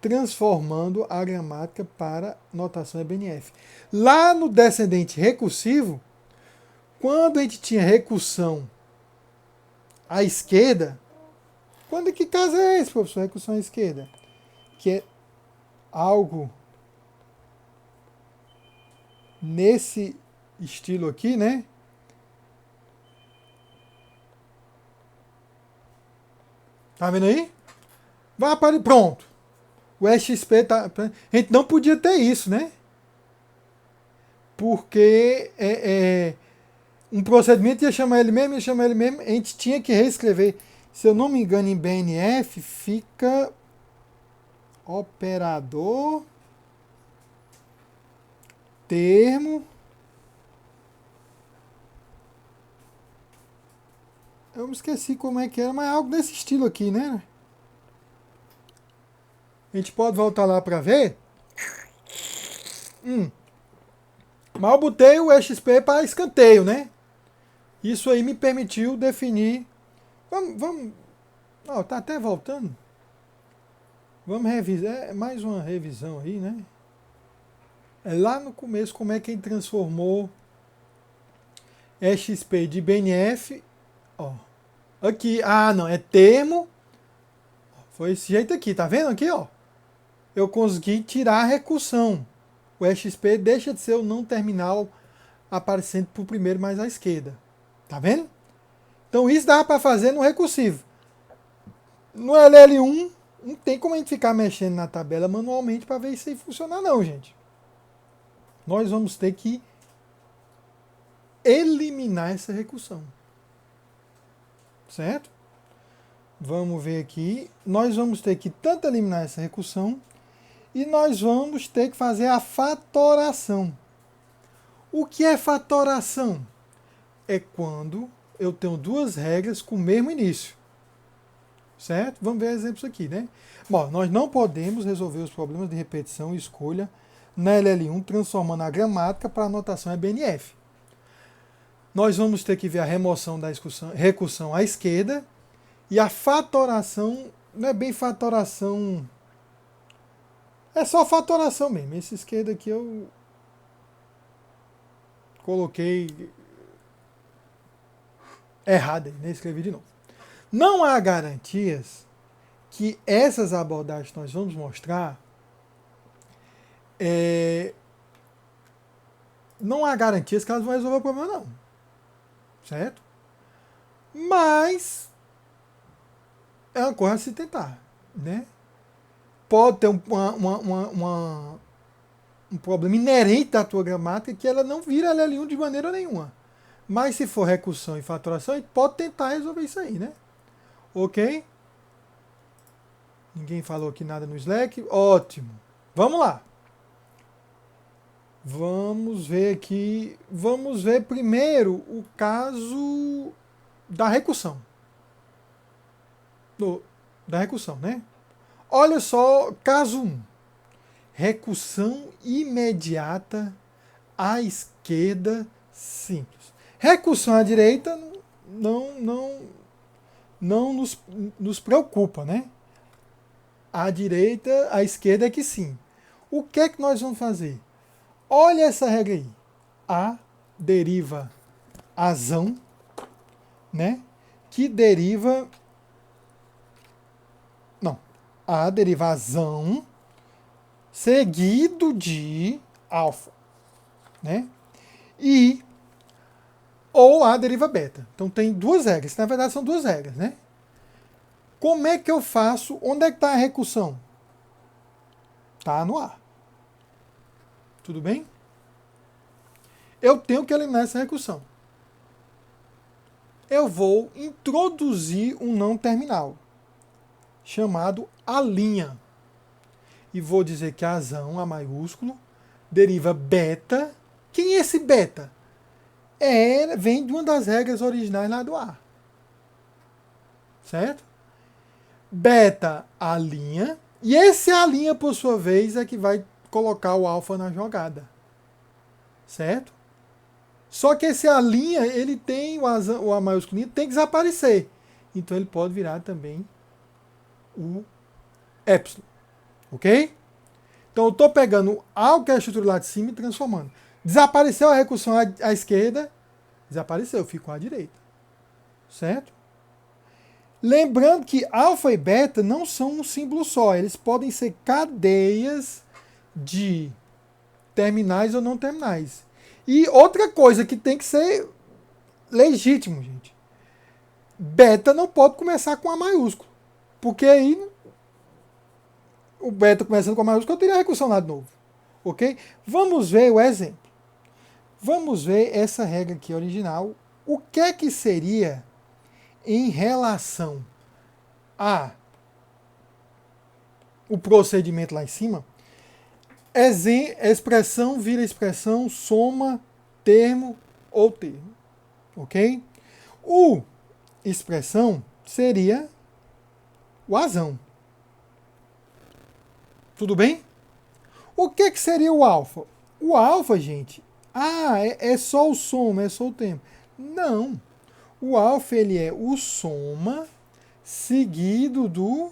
transformando a gramática para notação EBNF. Lá no descendente recursivo, quando a gente tinha recursão à esquerda, que caso é esse, professor? Recursão à esquerda? Que é algo nesse estilo aqui, né? Tá vendo aí? Vai aparecer. Pronto. O XP tá. A gente não podia ter isso, né? Porque um procedimento ia chamar ele mesmo, a gente tinha que reescrever. Se eu não me engano, em BNF fica operador termo. Eu me esqueci como é que era, mas é algo desse estilo aqui, né? A gente pode voltar lá para ver. Mas eu botei o XP para escanteio, né? Isso aí me permitiu definir. Vamos. Ó, tá até voltando. Vamos revisar. É mais uma revisão aí, né? É lá no começo como é que ele transformou XP de BNF. Ó. Aqui. Ah, não. É termo. Foi esse jeito aqui. Tá vendo aqui, ó? Eu consegui tirar a recursão. O XP deixa de ser o não terminal aparecendo por primeiro mais à esquerda. Tá vendo? Então isso dá para fazer no recursivo. No LL1 não tem como a gente ficar mexendo na tabela manualmente para ver isso aí funcionar não, gente. Nós vamos ter que eliminar essa recursão. Certo? Vamos ver aqui. Nós vamos ter que tanto eliminar essa recursão e nós vamos ter que fazer a fatoração. O que é fatoração? É quando eu tenho duas regras com o mesmo início. Certo? Vamos ver exemplos aqui, né? Bom, nós não podemos resolver os problemas de repetição e escolha na LL1 transformando a gramática para a notação EBNF. Nós vamos ter que ver a remoção da recursão à esquerda e a fatoração, não é bem fatoração, é só fatoração mesmo. Esse esquerda aqui eu coloquei errado, né? Escrevi de novo. Não há garantias que essas abordagens que nós vamos mostrar, não há garantias que elas vão resolver o problema, não. Certo? Mas é uma coisa a se tentar, né? Pode ter um problema inerente da tua gramática que ela não vira L1 de maneira nenhuma. Mas se for recursão e fatoração, a gente pode tentar resolver isso aí, né? Ok? Ninguém falou aqui nada no Slack. Ótimo. Vamos lá. Vamos ver aqui. Vamos ver primeiro o caso da recursão. Da recursão, né? Olha só, caso 1. Recursão imediata à esquerda simples. Recursão à direita não nos preocupa, né? À direita, à esquerda é que sim. O que é que nós vamos fazer? Olha essa regra aí. A deriva azão, né? Que deriva... Não. A deriva azão seguido de alfa, né? Ou A deriva beta. Então tem duas regras. Na verdade são duas regras, né? Como é que eu faço? Onde é que está a recursão? Está no A. Tudo bem? Eu tenho que eliminar essa recursão. Eu vou introduzir um não terminal, chamado A'. E vou dizer que a azão, A maiúsculo, deriva beta. Quem é esse beta? Vem de uma das regras originais lá do A. Certo? Beta A'. E esse A', por sua vez, é que vai colocar o alfa na jogada. Certo? Só que esse A', ele tem o A maiúsculo, tem que desaparecer. Então ele pode virar também o epsilon. Ok? Então eu estou pegando algo que é a estrutura lá de cima e transformando. Desapareceu a recursão à esquerda, desapareceu, ficou à direita. Certo? Lembrando que alfa e beta não são um símbolo só, eles podem ser cadeias de terminais ou não terminais. E outra coisa que tem que ser legítimo, gente. Beta não pode começar com A maiúsculo, porque aí o beta começando com A maiúsculo, eu teria a recursão lá de novo. Ok? Vamos ver o exemplo. Vamos ver essa regra aqui original. O que é que seria em relação a o procedimento lá em cima? Expressão vira expressão, soma, termo ou termo. Ok? O expressão seria o azão. Tudo bem? O que seria o alfa? O alfa, gente, é só o soma, é só o termo. Não. O alfa, ele é o soma seguido do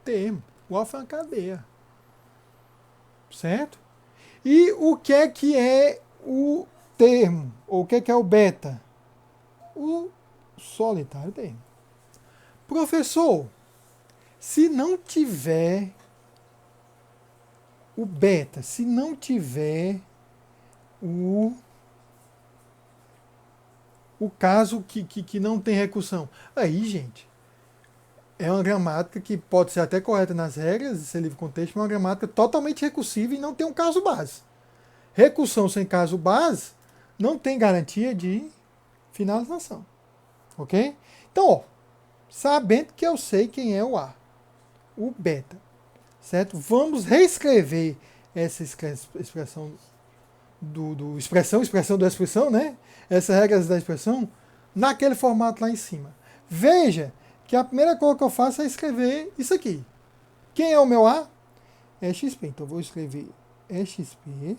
termo. O alfa é uma cadeia. Certo? E o que é o termo? Ou o que é o beta? O solitário termo. Professor, se não tiver o beta, se não tiver o caso que não tem recursão, aí, gente, é uma gramática que pode ser até correta nas regras, esse livre contexto, mas é uma gramática totalmente recursiva e não tem um caso base. Recursão sem caso base não tem garantia de finalização. Ok? Então, ó, sabendo que eu sei quem é o A, o beta, certo? Vamos reescrever essa expressão expressão da expressão, né? Essas regras da expressão naquele formato lá em cima. Veja que a primeira coisa que eu faço é escrever isso aqui. Quem é o meu A? É XP. Então eu vou escrever XP.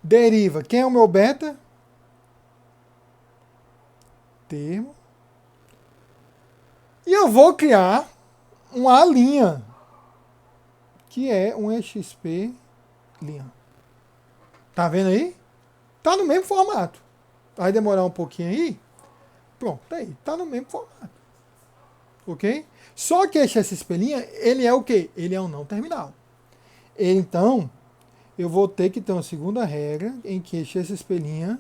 Deriva. Quem é o meu beta? Termo. E eu vou criar um A', que é um XP'. Tá vendo aí? Tá no mesmo formato. Vai demorar um pouquinho aí, Pronto, tá aí. Tá no mesmo formato. Ok? Só que esse XSP', ele é o quê? Ele é um não terminal. Então, eu vou ter que ter uma segunda regra em que esse XSP',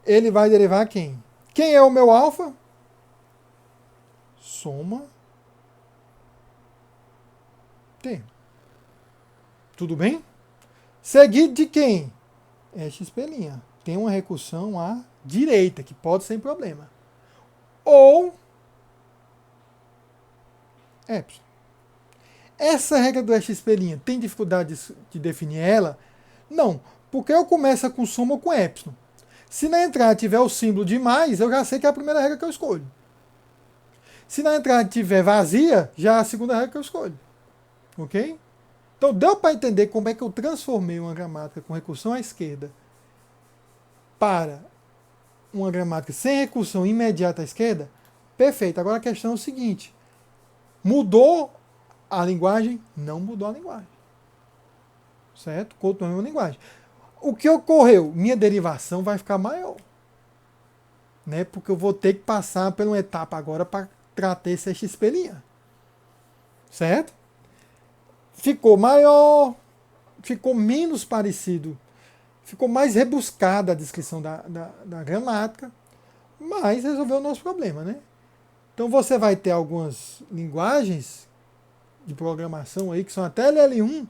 ele vai derivar quem? Quem é o meu alfa? Soma T. Tudo bem? Seguido de quem? XP'. Tem uma recursão à direita, que pode ser problema. Ou epsilon. Essa regra do XP', tem dificuldade de definir ela? Não, porque eu começo com soma com epsilon. Se na entrada tiver o símbolo de mais, eu já sei que é a primeira regra que eu escolho. Se na entrada tiver vazia, já é a segunda regra que eu escolho. Ok? Então deu para entender como é que eu transformei uma gramática com recursão à esquerda para uma gramática sem recursão imediata à esquerda? Perfeito. Agora a questão é o seguinte: mudou a linguagem? Não mudou a linguagem. Certo? Continuou a mesma linguagem. O que ocorreu? Minha derivação vai ficar maior. Né? Porque eu vou ter que passar por uma etapa agora para tratar esse XP'. Certo? Ficou maior, ficou menos parecido, ficou mais rebuscada a descrição da gramática, mas resolveu o nosso problema, né? Então você vai ter algumas linguagens de programação aí que são até LL1,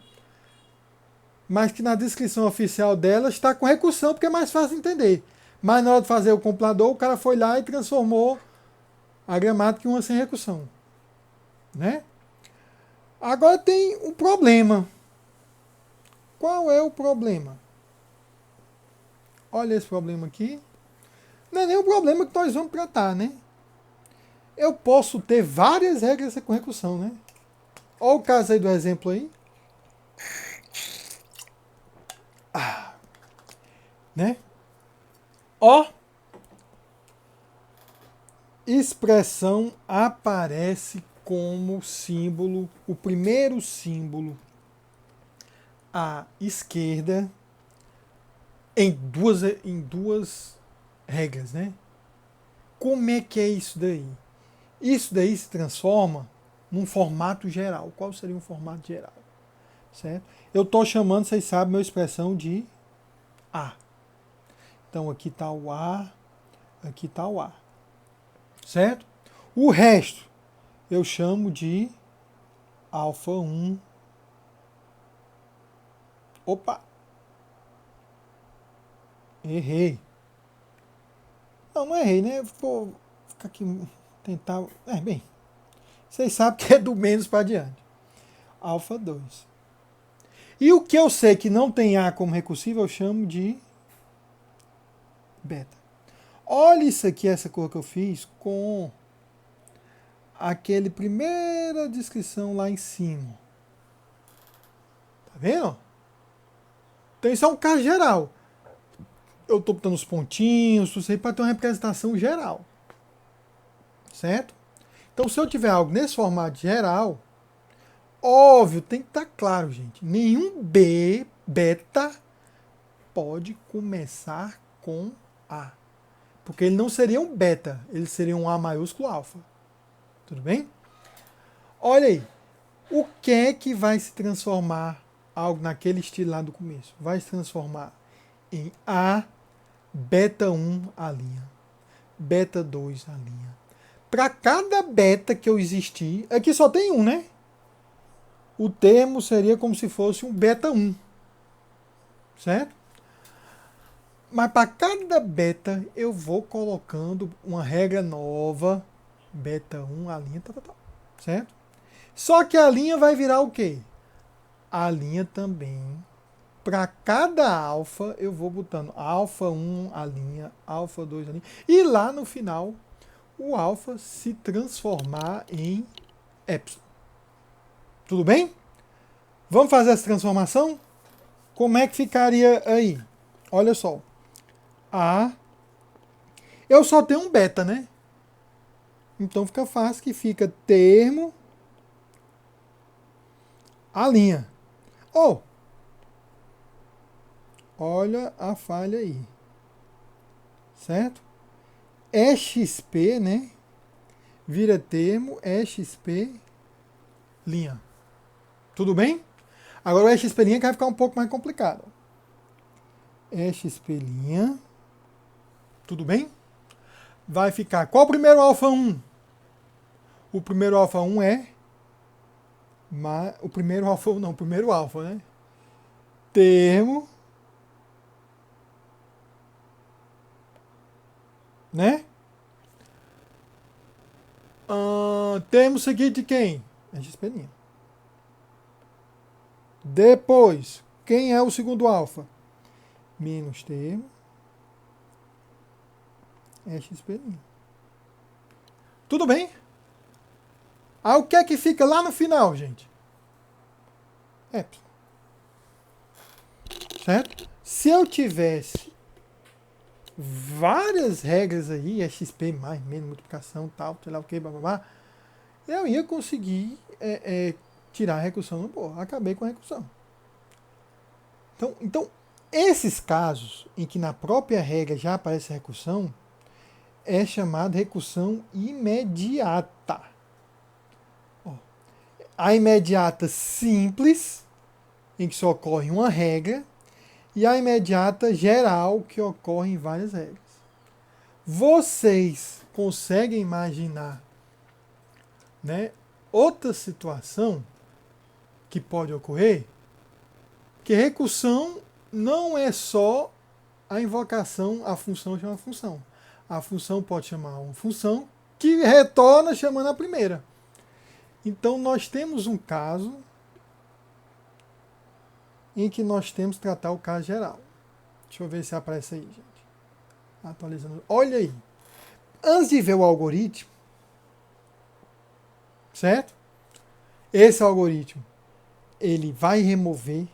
mas que na descrição oficial delas está com recursão porque é mais fácil de entender. Mas na hora de fazer o compilador, o cara foi lá e transformou a gramática em uma sem recursão, né? Agora tem um problema. Qual é o problema? Olha esse problema aqui. Não é nem o problema que nós vamos tratar, né? Eu posso ter várias regras com recursão, né? Olha o caso aí do exemplo aí. Né? Ó. Expressão aparece como símbolo, o primeiro símbolo à esquerda em duas regras, né? Como é que é isso daí? Isso daí se transforma num formato geral. Qual seria um formato geral? Certo? Eu estou chamando, vocês sabem, minha expressão de A. Então aqui está o A, aqui está o A. Certo? O resto eu chamo de alfa 1. Opa! Errei. Não errei, né? Vou ficar aqui, tentar... bem, vocês sabem que é do menos para diante. Alfa 2. E o que eu sei que não tem A como recursivo, eu chamo de beta. Olha isso aqui, essa cor que eu fiz com aquele primeira descrição lá em cima. Tá vendo? Então isso é um caso geral. Eu estou botando os pontinhos, tudo isso aí para ter uma representação geral. Certo? Então se eu tiver algo nesse formato geral, óbvio, tem que estar claro, gente. Nenhum beta pode começar com A. Porque ele não seria um beta, ele seria um A maiúsculo alfa. Tudo bem? Olha aí. O que é que vai se transformar algo naquele estilo lá do começo? Vai se transformar em A, beta 1 a linha, beta 2 a linha. Para cada beta que eu existir, aqui só tem um, né? O termo seria como se fosse um beta 1. Certo? Mas para cada beta eu vou colocando uma regra nova, beta 1, a linha, certo? Só que a linha vai virar o quê? A linha também, para cada alfa, eu vou botando alfa 1 a linha, alfa 2 a linha, e lá no final, o alfa se transformar em epsilon. Tudo bem? Vamos fazer essa transformação? Como é que ficaria aí? Olha só. A. Eu só tenho um beta, né? Então fica fácil que fica termo a linha. Olha a falha aí. Certo? EXP, né? Vira termo, EXP, linha. Tudo bem? Agora o EXP linha que vai ficar um pouco mais complicado. EXP linha. Tudo bem? Vai ficar. Qual o primeiro alfa 1? O primeiro alfa 1 é. O primeiro alfa 1 não, o primeiro alfa, né? Termo. Né? Termo seguido de quem? EXP'. Depois, quem é o segundo alfa? Menos termo. EXP'. Tudo bem? Aí o que é que fica lá no final, gente? Epsilon. Certo? Se eu tivesse várias regras aí, XP mais, menos, multiplicação, tal, sei lá o que, blá, eu ia conseguir tirar a recursão no borro. Acabei com a recursão. Então, esses casos em que na própria regra já aparece a recursão, é chamada recursão imediata. Ó, a imediata simples, em que só ocorre uma regra, e a imediata geral, que ocorre em várias regras. Vocês conseguem imaginar, né, outra situação que pode ocorrer? Que recursão não é só a invocação, a função chama função. A função pode chamar uma função que retorna chamando a primeira. Então nós temos um caso em que nós temos que tratar o caso geral. Deixa eu ver se aparece aí, gente. Atualizando. Olha aí. Antes de ver o algoritmo, certo? Esse algoritmo, ele vai remover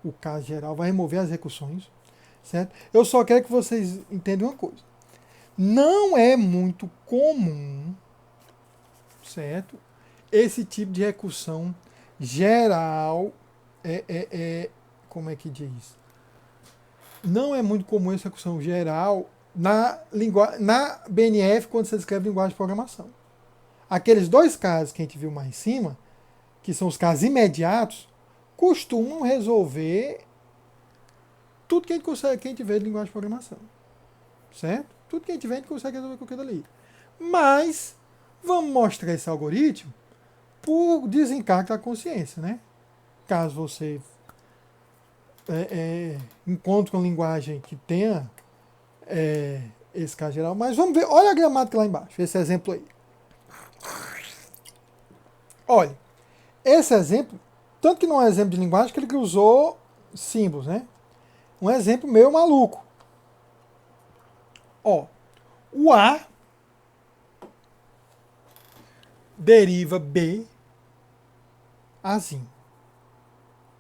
o caso geral, vai remover as recursões, certo? Eu só quero que vocês entendam uma coisa. Não é muito comum, certo? Esse tipo de recursão geral como é que diz? Não é muito comum essa recursão geral na BNF quando você escreve linguagem de programação. Aqueles dois casos que a gente viu mais em cima, que são os casos imediatos, costumam resolver tudo que a gente consegue, que a gente vê de linguagem de programação. Certo? Tudo que a gente vê, a gente consegue resolver com aquilo ali. Mas, vamos mostrar esse algoritmo por desencargo da consciência, né? Caso você encontre uma linguagem que tenha esse caso geral. Mas vamos ver, olha a gramática lá embaixo, esse exemplo aí. Olha, esse exemplo, tanto que não é exemplo de linguagem, que ele usou símbolos, né? Um exemplo meio maluco. Ó, o A deriva B Azinho.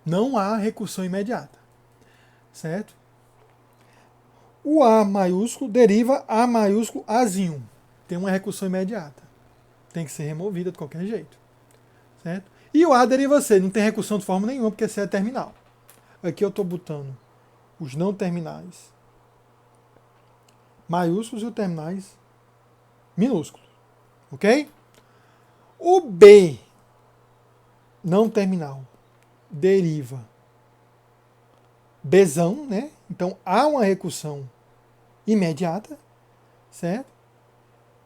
Não há recursão imediata, certo? O A maiúsculo deriva A maiúsculo Azinho. Tem uma recursão imediata. Tem que ser removida de qualquer jeito, certo? E o A deriva C. Não tem recursão de forma nenhuma, porque C é terminal. Aqui eu estou botando os não terminais maiúsculos e os terminais minúsculos, ok? O B não terminal deriva Bzão, né? Então há uma recursão imediata, certo?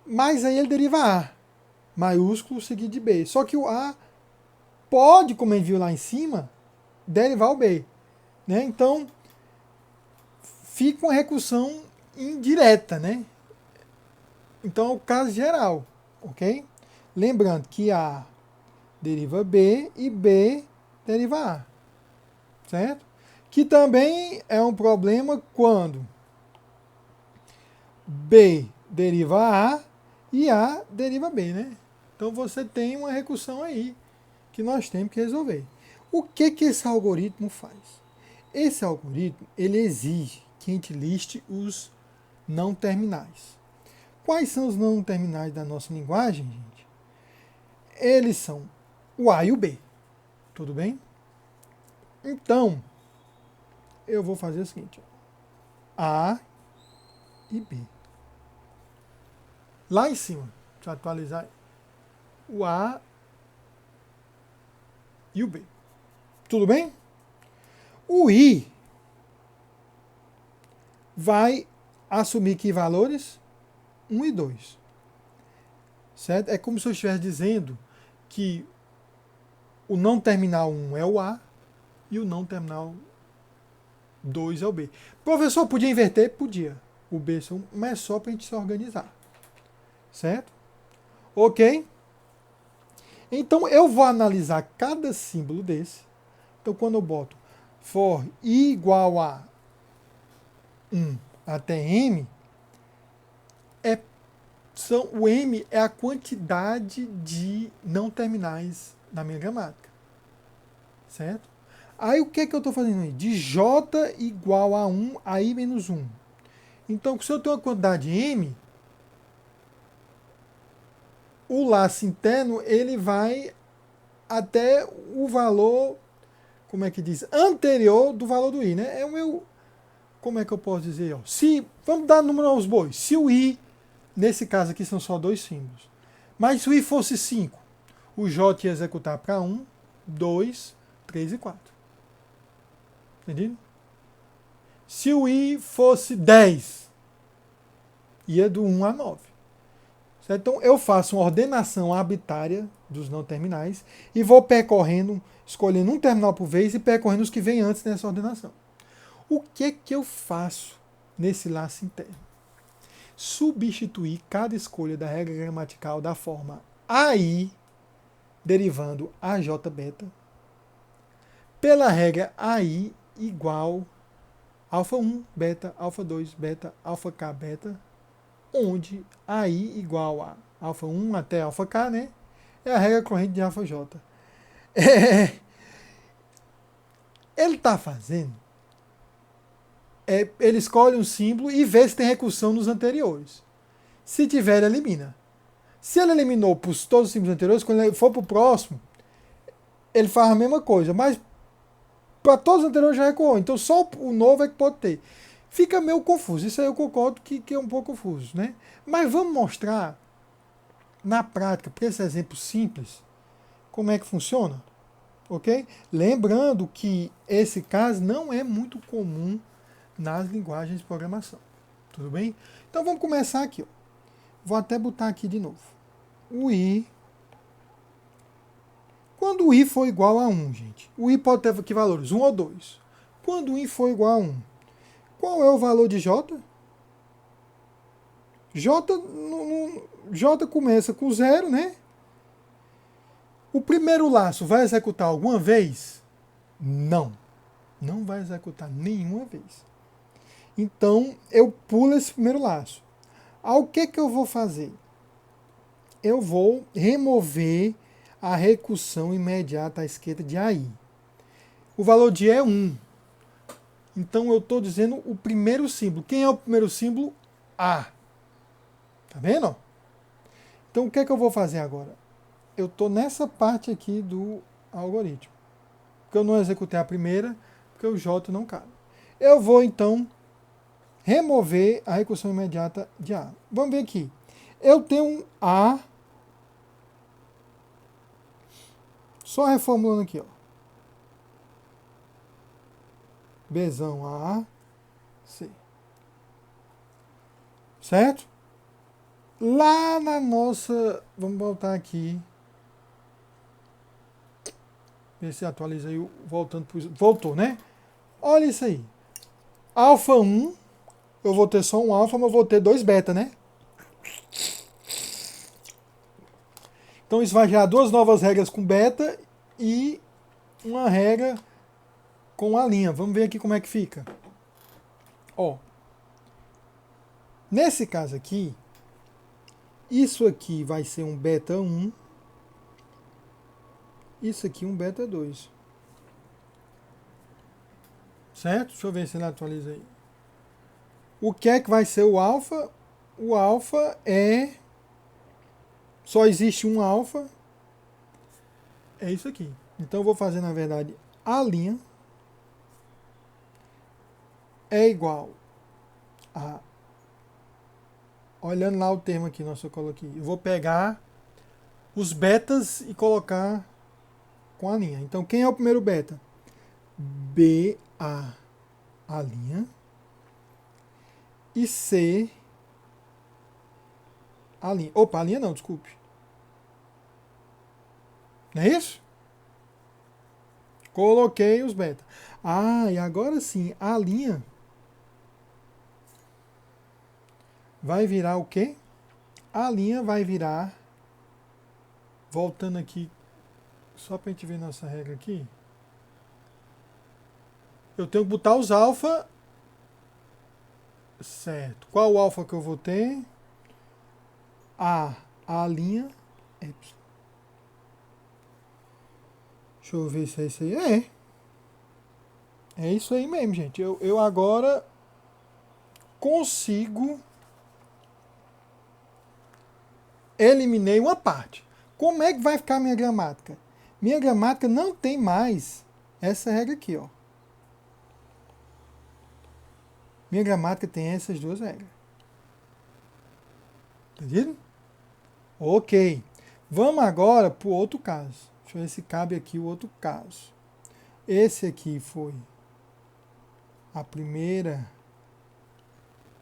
Mas aí ele deriva A, maiúsculo seguido de B. Só que o A pode, como a gente viu lá em cima, derivar o B, né? Então fica uma recursão indireta, né? Então é o caso geral, ok? Lembrando que A deriva B e B deriva A, certo? Que também é um problema quando B deriva A e A deriva B, né? Então você tem uma recursão aí que nós temos que resolver. O que esse algoritmo faz? Esse algoritmo, ele exige que a gente liste os não terminais. Quais são os não terminais da nossa linguagem, gente? Eles são o A e o B. Tudo bem? Então, eu vou fazer o seguinte. A e B. Lá em cima. Deixa eu atualizar. O A e o B. Tudo bem? O I vai assumir que valores? 1 e 2. Certo? É como se eu estivesse dizendo que o não terminal 1 é o A e o não terminal 2 é o B. Professor, podia inverter? Podia. O B são, mas é só para a gente se organizar. Certo? Ok? Então eu vou analisar cada símbolo desse. Então quando eu boto for I igual a 1 até M, o M é a quantidade de não terminais na minha gramática. Certo? Aí o que é que eu estou fazendo aí? De J igual a 1 a I menos 1. Então, se eu tenho uma quantidade M, o laço interno ele vai até o valor, como é que diz? Anterior do valor do I, né? É o meu, como é que eu posso dizer? Ó, se, vamos dar número aos bois. Se o I, nesse caso aqui são só dois símbolos, mas se o I fosse 5, o J ia executar para 1, 2, 3 e 4. Entendido? Se o I fosse 10, ia do 1 a 9. Certo? Então eu faço uma ordenação arbitrária dos não terminais e vou percorrendo, escolhendo um terminal por vez e percorrendo os que vêm antes dessa ordenação. O que é que eu faço nesse laço interno? Substituir cada escolha da regra gramatical da forma AI, derivando AJ beta, pela regra AI igual alfa 1, beta, alfa 2, beta, alfa K, beta, onde AI igual a alfa 1 até alfa K, né? É a regra corrente de alfa J. Ele está fazendo. Ele escolhe um símbolo e vê se tem recursão nos anteriores. Se tiver, ele elimina. Se ele eliminou todos os símbolos anteriores, quando ele for para o próximo, ele faz a mesma coisa. Mas para todos os anteriores já recuou. Então só o novo é que pode ter. Fica meio confuso. Isso aí eu concordo que é um pouco confuso, né? Mas vamos mostrar na prática, para esse exemplo simples, como é que funciona. Ok? Lembrando que esse caso não é muito comum nas linguagens de programação. Tudo bem? Então vamos começar aqui. Ó. Vou até botar aqui de novo. O I. Quando o I for igual a 1, gente, o I pode ter que valores? 1 ou 2. Quando o I for igual a 1, qual é o valor de J? J começa com 0, né? O primeiro laço vai executar alguma vez? Não. Não vai executar nenhuma vez. Então, eu pulo esse primeiro laço. O que eu vou fazer? Eu vou remover a recursão imediata à esquerda de AI. O valor de I é 1. Então, eu estou dizendo o primeiro símbolo. Quem é o primeiro símbolo? A. Tá vendo? Então, o que eu vou fazer agora? Eu estou nessa parte aqui do algoritmo. Porque eu não executei a primeira, porque o J não cabe. Eu vou, então, remover a recursão imediata de A. Vamos ver aqui. Eu tenho um A, só reformulando aqui, ó. Bzão A, C. Certo? Lá na nossa... Vamos voltar aqui. Ver se atualiza aí, voltando pro... Voltou, né? Olha isso aí. Alfa 1, eu vou ter só um alfa, mas eu vou ter 2 beta, né? Então isso vai gerar duas novas regras com beta e uma regra com a linha. Vamos ver aqui como é que fica. Ó. Nesse caso aqui, isso aqui vai ser um beta 1. Isso aqui um beta 2. Certo? Deixa eu ver se ele atualiza aí. O que é que vai ser o alfa? O alfa é... Só existe um alfa. É isso aqui. Então eu vou fazer, na verdade, a linha é igual a olhando lá o termo aqui, nossa, eu coloquei. Eu vou pegar os betas e colocar com a linha. Então, quem é o primeiro beta? BA, a linha. E C, a linha. Opa, a linha não, desculpe. Não é isso? Coloquei os beta. Ah, e agora sim, a linha vai virar o quê? A linha vai virar, voltando aqui, só para a gente ver nossa regra aqui. Eu tenho que botar os alfa. Certo. Qual o alfa que eu vou ter? A linha epsilon. Deixa eu ver se é isso aí. É isso aí mesmo, gente. Eu agora consigo. Eliminei uma parte. Como é que vai ficar a minha gramática? Minha gramática não tem mais essa regra aqui, ó. Minha gramática tem essas duas regras. Entendido? Ok. Vamos agora para o outro caso. Deixa eu ver se cabe aqui o outro caso. Esse aqui foi a primeira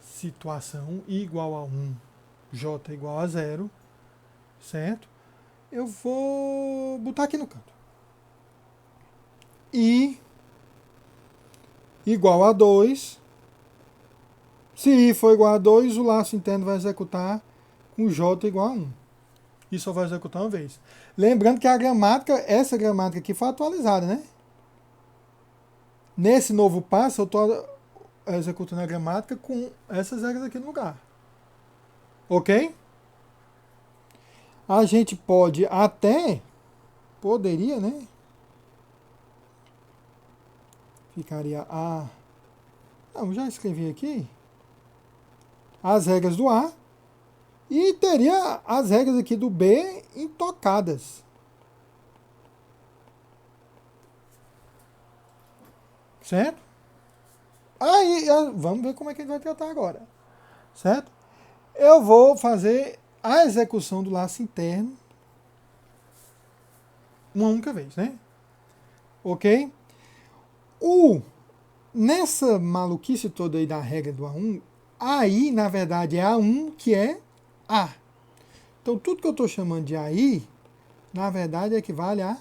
situação, I igual a 1, J igual a 0, certo? Eu vou botar aqui no canto. I igual a 2. Se I for igual a 2, o laço interno vai executar com J igual a 1. E só vai executar uma vez. Lembrando que a gramática, essa gramática aqui foi atualizada, né? Nesse novo passo, eu estou executando a gramática com essas regras aqui no lugar. Ok? A gente pode até, poderia, né? Ficaria a... Não, já escrevi aqui. As regras do A. E teria as regras aqui do B intocadas. Certo? Aí, vamos ver como é que a gente vai tratar agora. Certo? Eu vou fazer a execução do laço interno uma única vez, né? Ok? Nessa maluquice toda aí da regra do A1, aí, na verdade, é A1 que é A. Então, tudo que eu estou chamando de AI, na verdade, equivale a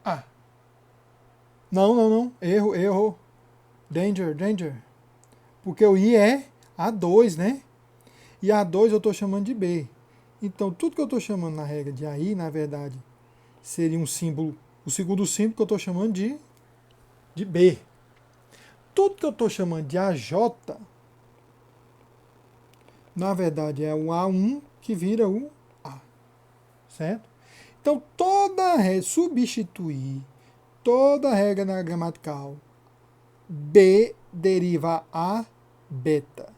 A. Não. Erro. Danger. Porque o I é A2, né? E A2 eu estou chamando de B. Então, tudo que eu estou chamando na regra de AI, na verdade, seria um símbolo, o segundo símbolo que eu estou chamando de B. Tudo que eu estou chamando de AJ, na verdade, é o A1 que vira o A. Certo? Então, substituir toda a regra na gramatical, B deriva a beta.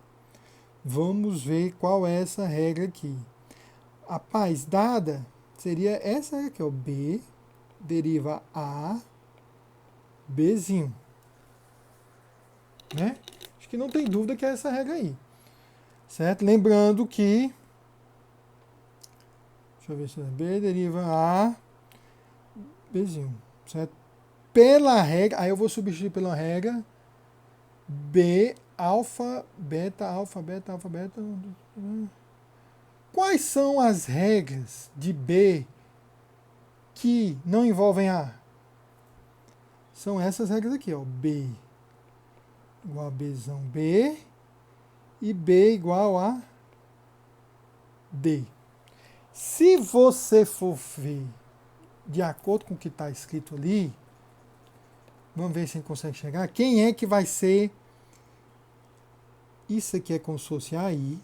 Vamos ver qual é essa regra aqui. A paz dada seria essa aqui, ó. B deriva a Bzinho. Né? Acho que não tem dúvida que é essa regra aí. Certo? Lembrando que... Deixa eu ver se é B deriva a Bzinho. Certo? Pela regra... Aí eu vou substituir pela regra B, alfa, beta. Quais são as regras de B que não envolvem A? São essas regras aqui, ó. B igual a Bzão B e B igual a D. Se você for ver de acordo com o que está escrito ali, vamos ver se a gente consegue chegar. Quem é que vai ser? Isso aqui é como se fosse a I,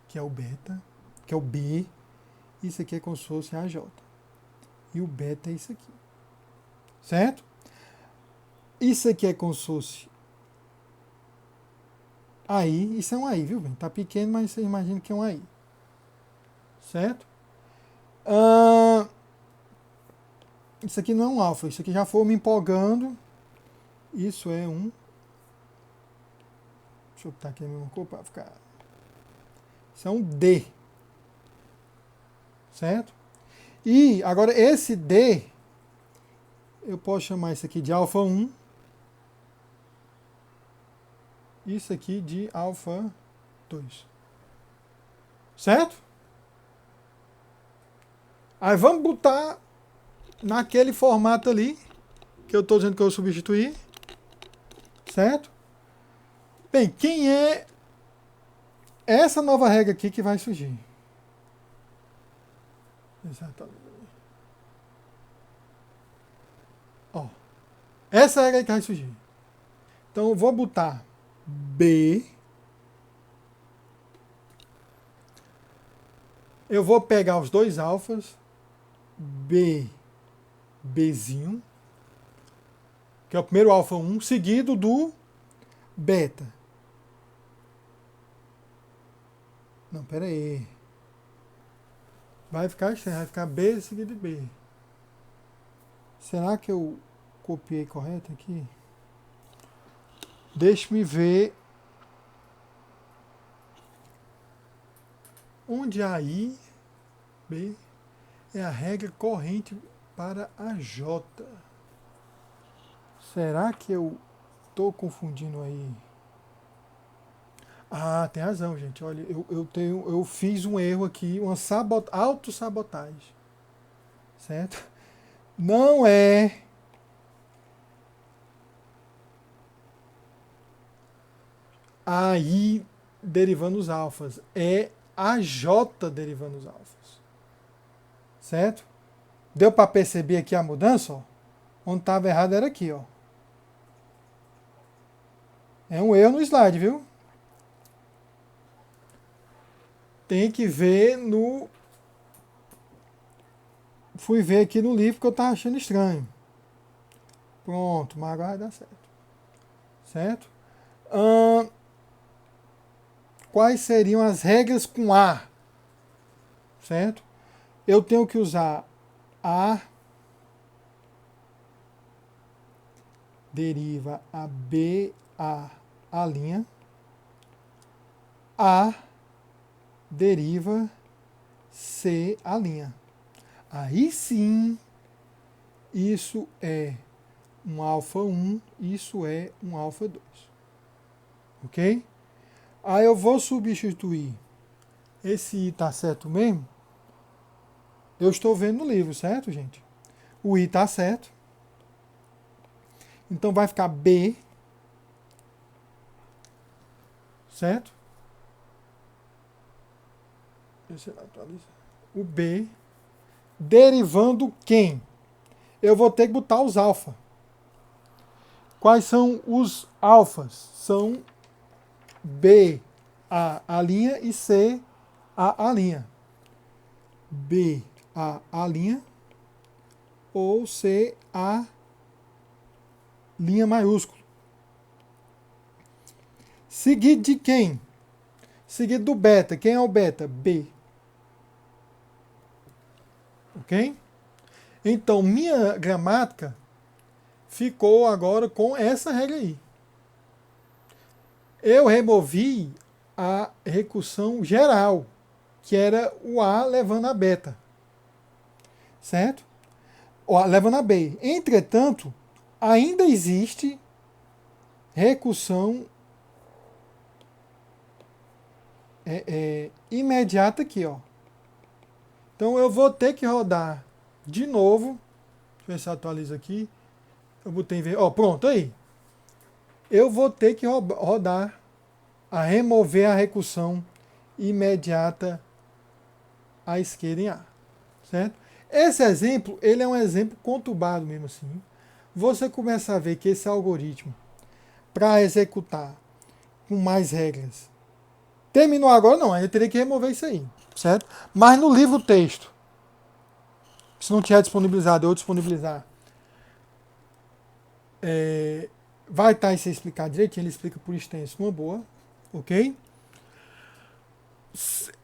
que é o beta, que é o B. Isso aqui é como se fosse a J. E o beta é isso aqui. Certo? Isso aqui é como se fosse AI. Isso é um AI, viu, bem? Tá pequeno, mas você imagina que é um AI. Certo? Isso aqui não é um alfa. Isso aqui já foi me empolgando. Isso é um... Deixa eu botar aqui a mesma cor para ficar... Isso é um D. Certo? E agora esse D, eu posso chamar isso aqui de alfa 1. Isso aqui de alfa 2. Certo? Aí vamos botar naquele formato ali que eu estou dizendo que eu substituí. Certo? Bem, quem é essa nova regra aqui que vai surgir? Exatamente. Ó, essa regra aí que vai surgir. Então eu vou botar B. Eu vou pegar os dois alfas, B, Bzinho, que é o primeiro alfa 1, seguido do beta. Não, pera aí. Vai ficar estranho, vai ficar B seguido de B. Será que eu copiei correto aqui? Deixe-me ver onde a I, B, é a regra corrente para a J. Será que eu estou confundindo aí? Ah, tem razão, gente. Olha, eu fiz um erro aqui, uma autossabotagem. Certo? Não é a I derivando os alfas, é a J derivando os alfas. Certo? Deu para perceber aqui a mudança? Ó? Onde estava errado era aqui, ó. É um erro no slide, viu? Tem que ver no... Fui ver aqui no livro que eu estava achando estranho. Pronto, mas agora vai dar certo. Certo? Quais seriam as regras com A? Certo? Eu tenho que usar A deriva a B, A linha. A deriva C, a linha. Aí sim, isso é um alfa 1, isso é um alfa 2. Ok? Aí eu vou substituir. Esse I está certo mesmo? Eu estou vendo no livro, certo, gente? O I está certo. Então vai ficar B. Certo? Deixa eu atualizar. O B. Derivando quem? Eu vou ter que botar os alfa. Quais são os alfas? São B, A linha e C, A linha. B, A linha ou C, A linha maiúsculo. Seguido de quem? Seguido do beta. Quem é o beta? B. Ok? Então, minha gramática ficou agora com essa regra aí. Eu removi a recursão geral, que era o A levando a beta. Certo? O A levando a B. Entretanto, ainda existe recursão imediata aqui, ó. Então eu vou ter que rodar de novo. Deixa eu ver se eu atualizo aqui. Eu botei em ver. Ó, pronto, aí. Eu vou ter que rodar a remover a recursão imediata à esquerda em A. Certo? Esse exemplo, ele é um exemplo conturbado mesmo assim. Você começa a ver que esse algoritmo, para executar com mais regras, terminou agora? Não, eu teria que remover isso aí. Certo? Mas no livro texto, se não tiver disponibilizado, eu disponibilizar, vai estar isso explicado direitinho, ele explica por extenso, uma boa, ok?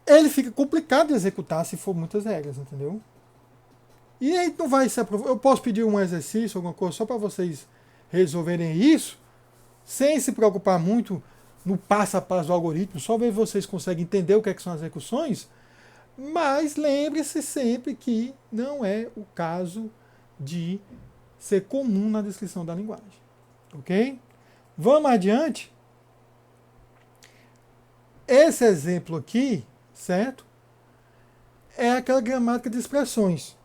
Ele fica complicado de executar se for muitas regras, entendeu? E aí não vai ser aprovado. Eu posso pedir um exercício, alguma coisa, só para vocês resolverem isso, sem se preocupar muito no passo a passo do algoritmo, só ver se vocês conseguem entender o que, é que são as execuções, mas lembre-se sempre que não é o caso de ser comum na descrição da linguagem. Ok? Vamos adiante. Esse exemplo aqui, certo? É aquela gramática de expressões,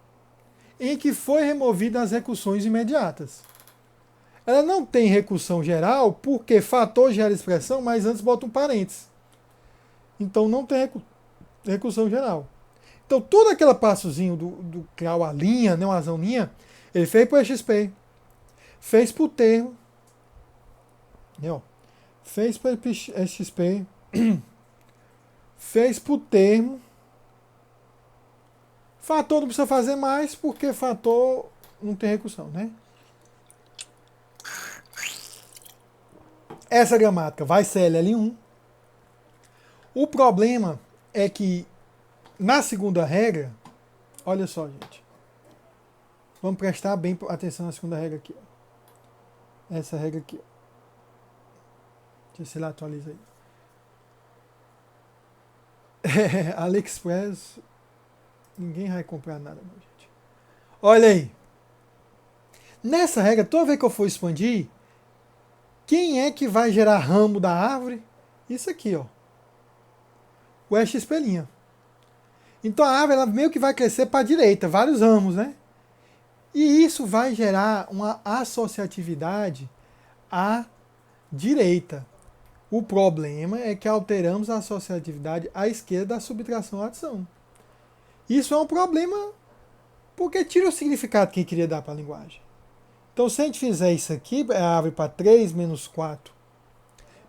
em que foi removida as recursões imediatas. Ela não tem recursão geral, porque fator gera expressão, mas antes bota um parênteses. Então não tem recursão geral. Então todo aquele passozinho do criar a linha, né, uma azaninha, ele fez para o XP, fez para o termo, entendeu? Fez para o XP, fez para o termo. Fator não precisa fazer mais, porque fator não tem recursão, né? Essa gramática vai ser LL1. O problema é que na segunda regra, olha só, gente. Vamos prestar bem atenção na segunda regra aqui. Ó. Essa regra aqui. Ó. Deixa eu ver se ele atualiza aí. AliExpress, ninguém vai comprar nada, não, gente. Olha aí. Nessa regra, toda vez que eu for expandir, quem é que vai gerar ramo da árvore? Isso aqui, ó. O XP'. Então a árvore ela meio que vai crescer para a direita, vários ramos, né? E isso vai gerar uma associatividade à direita. O problema é que alteramos a associatividade à esquerda da subtração à adição. Isso é um problema porque tira o significado que queria dar para a linguagem. Então, se a gente fizer isso aqui, a árvore para 3 menos 4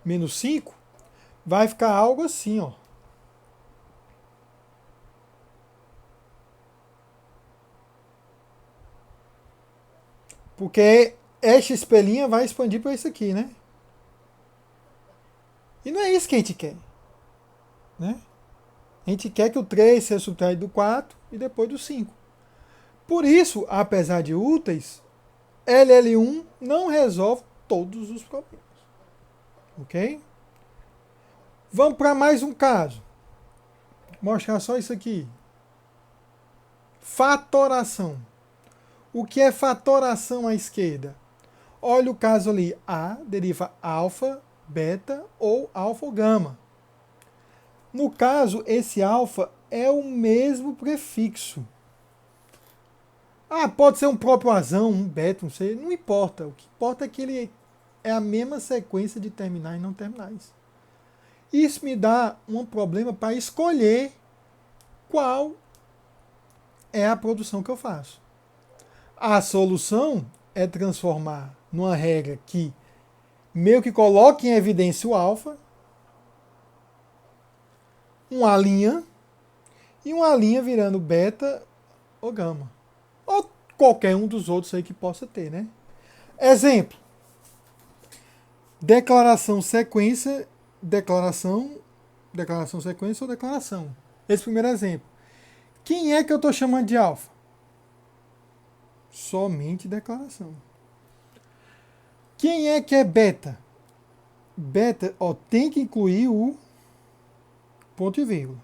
menos 5, vai ficar algo assim, ó. Porque XP' vai expandir para isso aqui, né? E não é isso que a gente quer. Né? A gente quer que o 3 seja subtraído do 4 e depois do 5. Por isso, apesar de úteis, LL1 não resolve todos os problemas. Ok? Vamos para mais um caso. Vou mostrar só isso aqui. Fatoração. O que é fatoração à esquerda? Olha o caso ali. A deriva alfa, beta ou alfa ou gama. No caso, esse alfa é o mesmo prefixo. Ah, pode ser um próprio azão, um beta, não sei. Não importa. O que importa é que ele é a mesma sequência de terminais e não terminais. Isso me dá um problema para escolher qual é a produção que eu faço. A solução é transformar numa regra que meio que coloque em evidência o alfa, uma linha, e uma linha virando beta ou gama. Ou qualquer um dos outros aí que possa ter, né? Exemplo. Declaração, sequência, declaração, sequência ou declaração. Esse primeiro exemplo. Quem é que eu estou chamando de alfa? Somente declaração. Quem é que é beta? Beta, ó, tem que incluir o ponto e vírgula.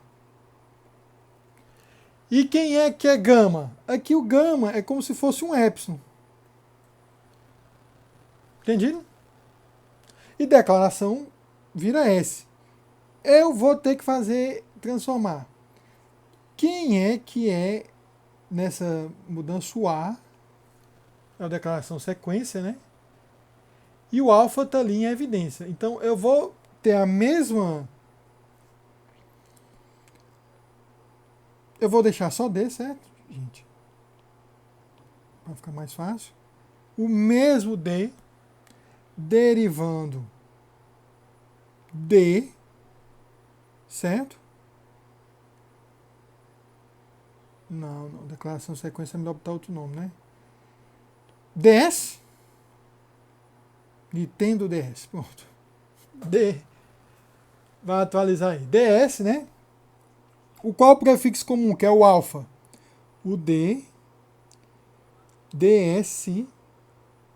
E quem é que é gama? Aqui o gama é como se fosse um epsilon. Entendido? E declaração vira S. Eu vou ter que transformar. Quem é que é nessa mudança o A? É a declaração sequência, né? E o alfa está ali em evidência. Então eu vou ter a mesma. Eu vou deixar só D, certo, gente? Para ficar mais fácil. O mesmo D derivando D, certo? Não, declaração sequência é melhor botar outro nome, né? DS e tendo DS, pronto. D vai atualizar aí. DS, né? O qual o prefixo comum, que é o alfa? O D, DS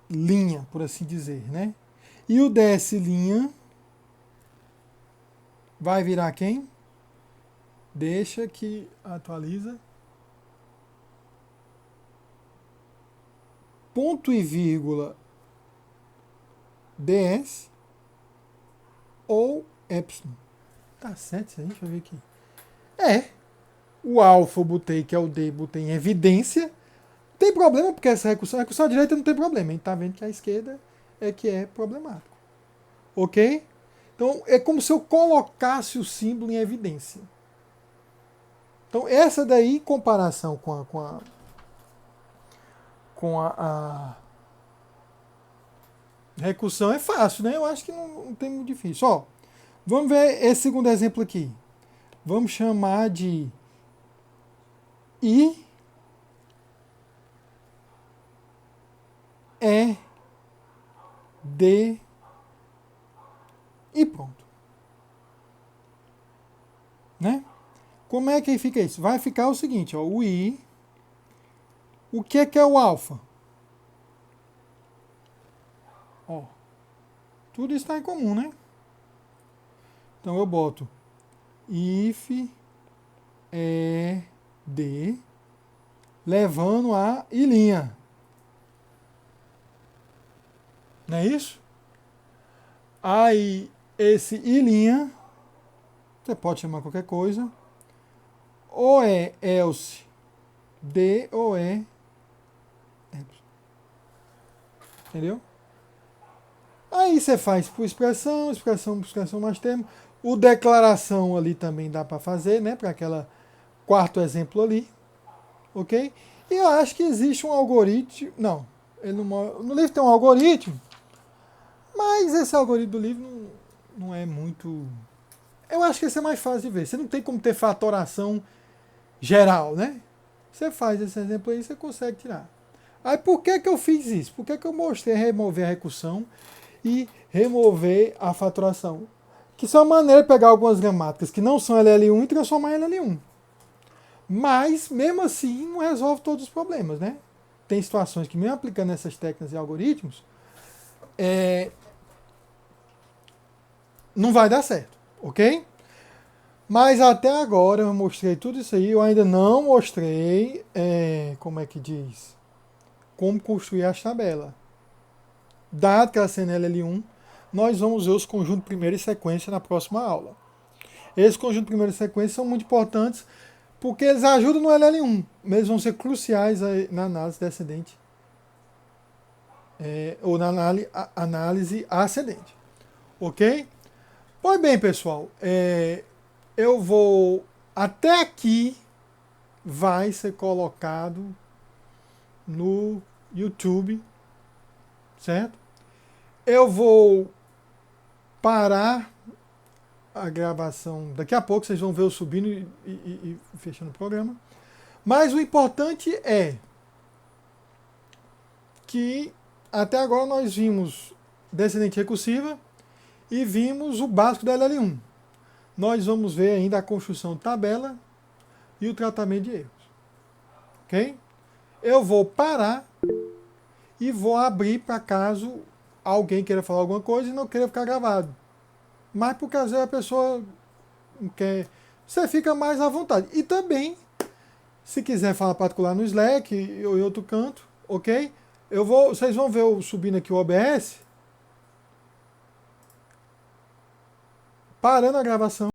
linha, por assim dizer, né? E o DS linha vai virar quem? Deixa que atualiza. Ponto e vírgula ds ou epsilon. Tá certo isso aí? Deixa eu ver aqui. O alfa eu botei, que é o D, botei em evidência. Não tem problema, porque essa recursão à direita não tem problema. A gente tá vendo que a esquerda é que é problemático. Ok? Então, é como se eu colocasse o símbolo em evidência. Então, essa daí, em comparação com a recursão, é fácil, né? Eu acho que não tem muito difícil. Ó, vamos ver esse segundo exemplo aqui. Vamos chamar de I, E, D e pronto. Né? Como é que fica isso? Vai ficar o seguinte, ó, o I. O que é o alfa? Ó, tudo está em comum, né? Então eu boto if D levando a I'. Não é isso? Aí esse I', você pode chamar qualquer coisa, ou é else D ou é epsilon. Entendeu? Aí você faz por expressão mais termo. O declaração ali também dá para fazer, né? Para aquela quarto exemplo ali, ok? E eu acho que existe um algoritmo. Não, ele não, no livro tem um algoritmo, mas esse algoritmo do livro não é muito. Eu acho que esse é mais fácil de ver. Você não tem como ter fatoração geral, né? Você faz esse exemplo aí, você consegue tirar. Aí por que eu fiz isso? Por que eu mostrei remover a recursão e remover a fatoração? Que são uma maneira de pegar algumas gramáticas que não são LL1 e transformar em LL1. Mas, mesmo assim, não resolve todos os problemas, né? Tem situações que, mesmo aplicando essas técnicas e algoritmos, não vai dar certo, ok? Mas até agora eu mostrei tudo isso aí, eu ainda não mostrei, como é que diz, como construir as tabelas. Dado que ela sendo LL1, nós vamos ver os conjuntos primeira e sequência na próxima aula. Esses conjuntos primeira e sequência são muito importantes porque eles ajudam no LL1, mas eles vão ser cruciais na análise descendente ou na análise ascendente. Ok? Pois bem, pessoal, eu vou. Até aqui vai ser colocado no YouTube, certo? Eu vou parar a gravação. Daqui a pouco vocês vão ver eu subindo e fechando o programa. Mas o importante é que até agora nós vimos descendente recursiva e vimos o básico da LL1. Nós vamos ver ainda a construção de tabela e o tratamento de erros. Ok? Eu vou parar e vou abrir para caso alguém queira falar alguma coisa e não queira ficar gravado. Mas porque às vezes a pessoa não quer. Você fica mais à vontade. E também, se quiser falar particular no Slack ou em outro canto, ok? Vocês vão ver eu subindo aqui o OBS, parando a gravação.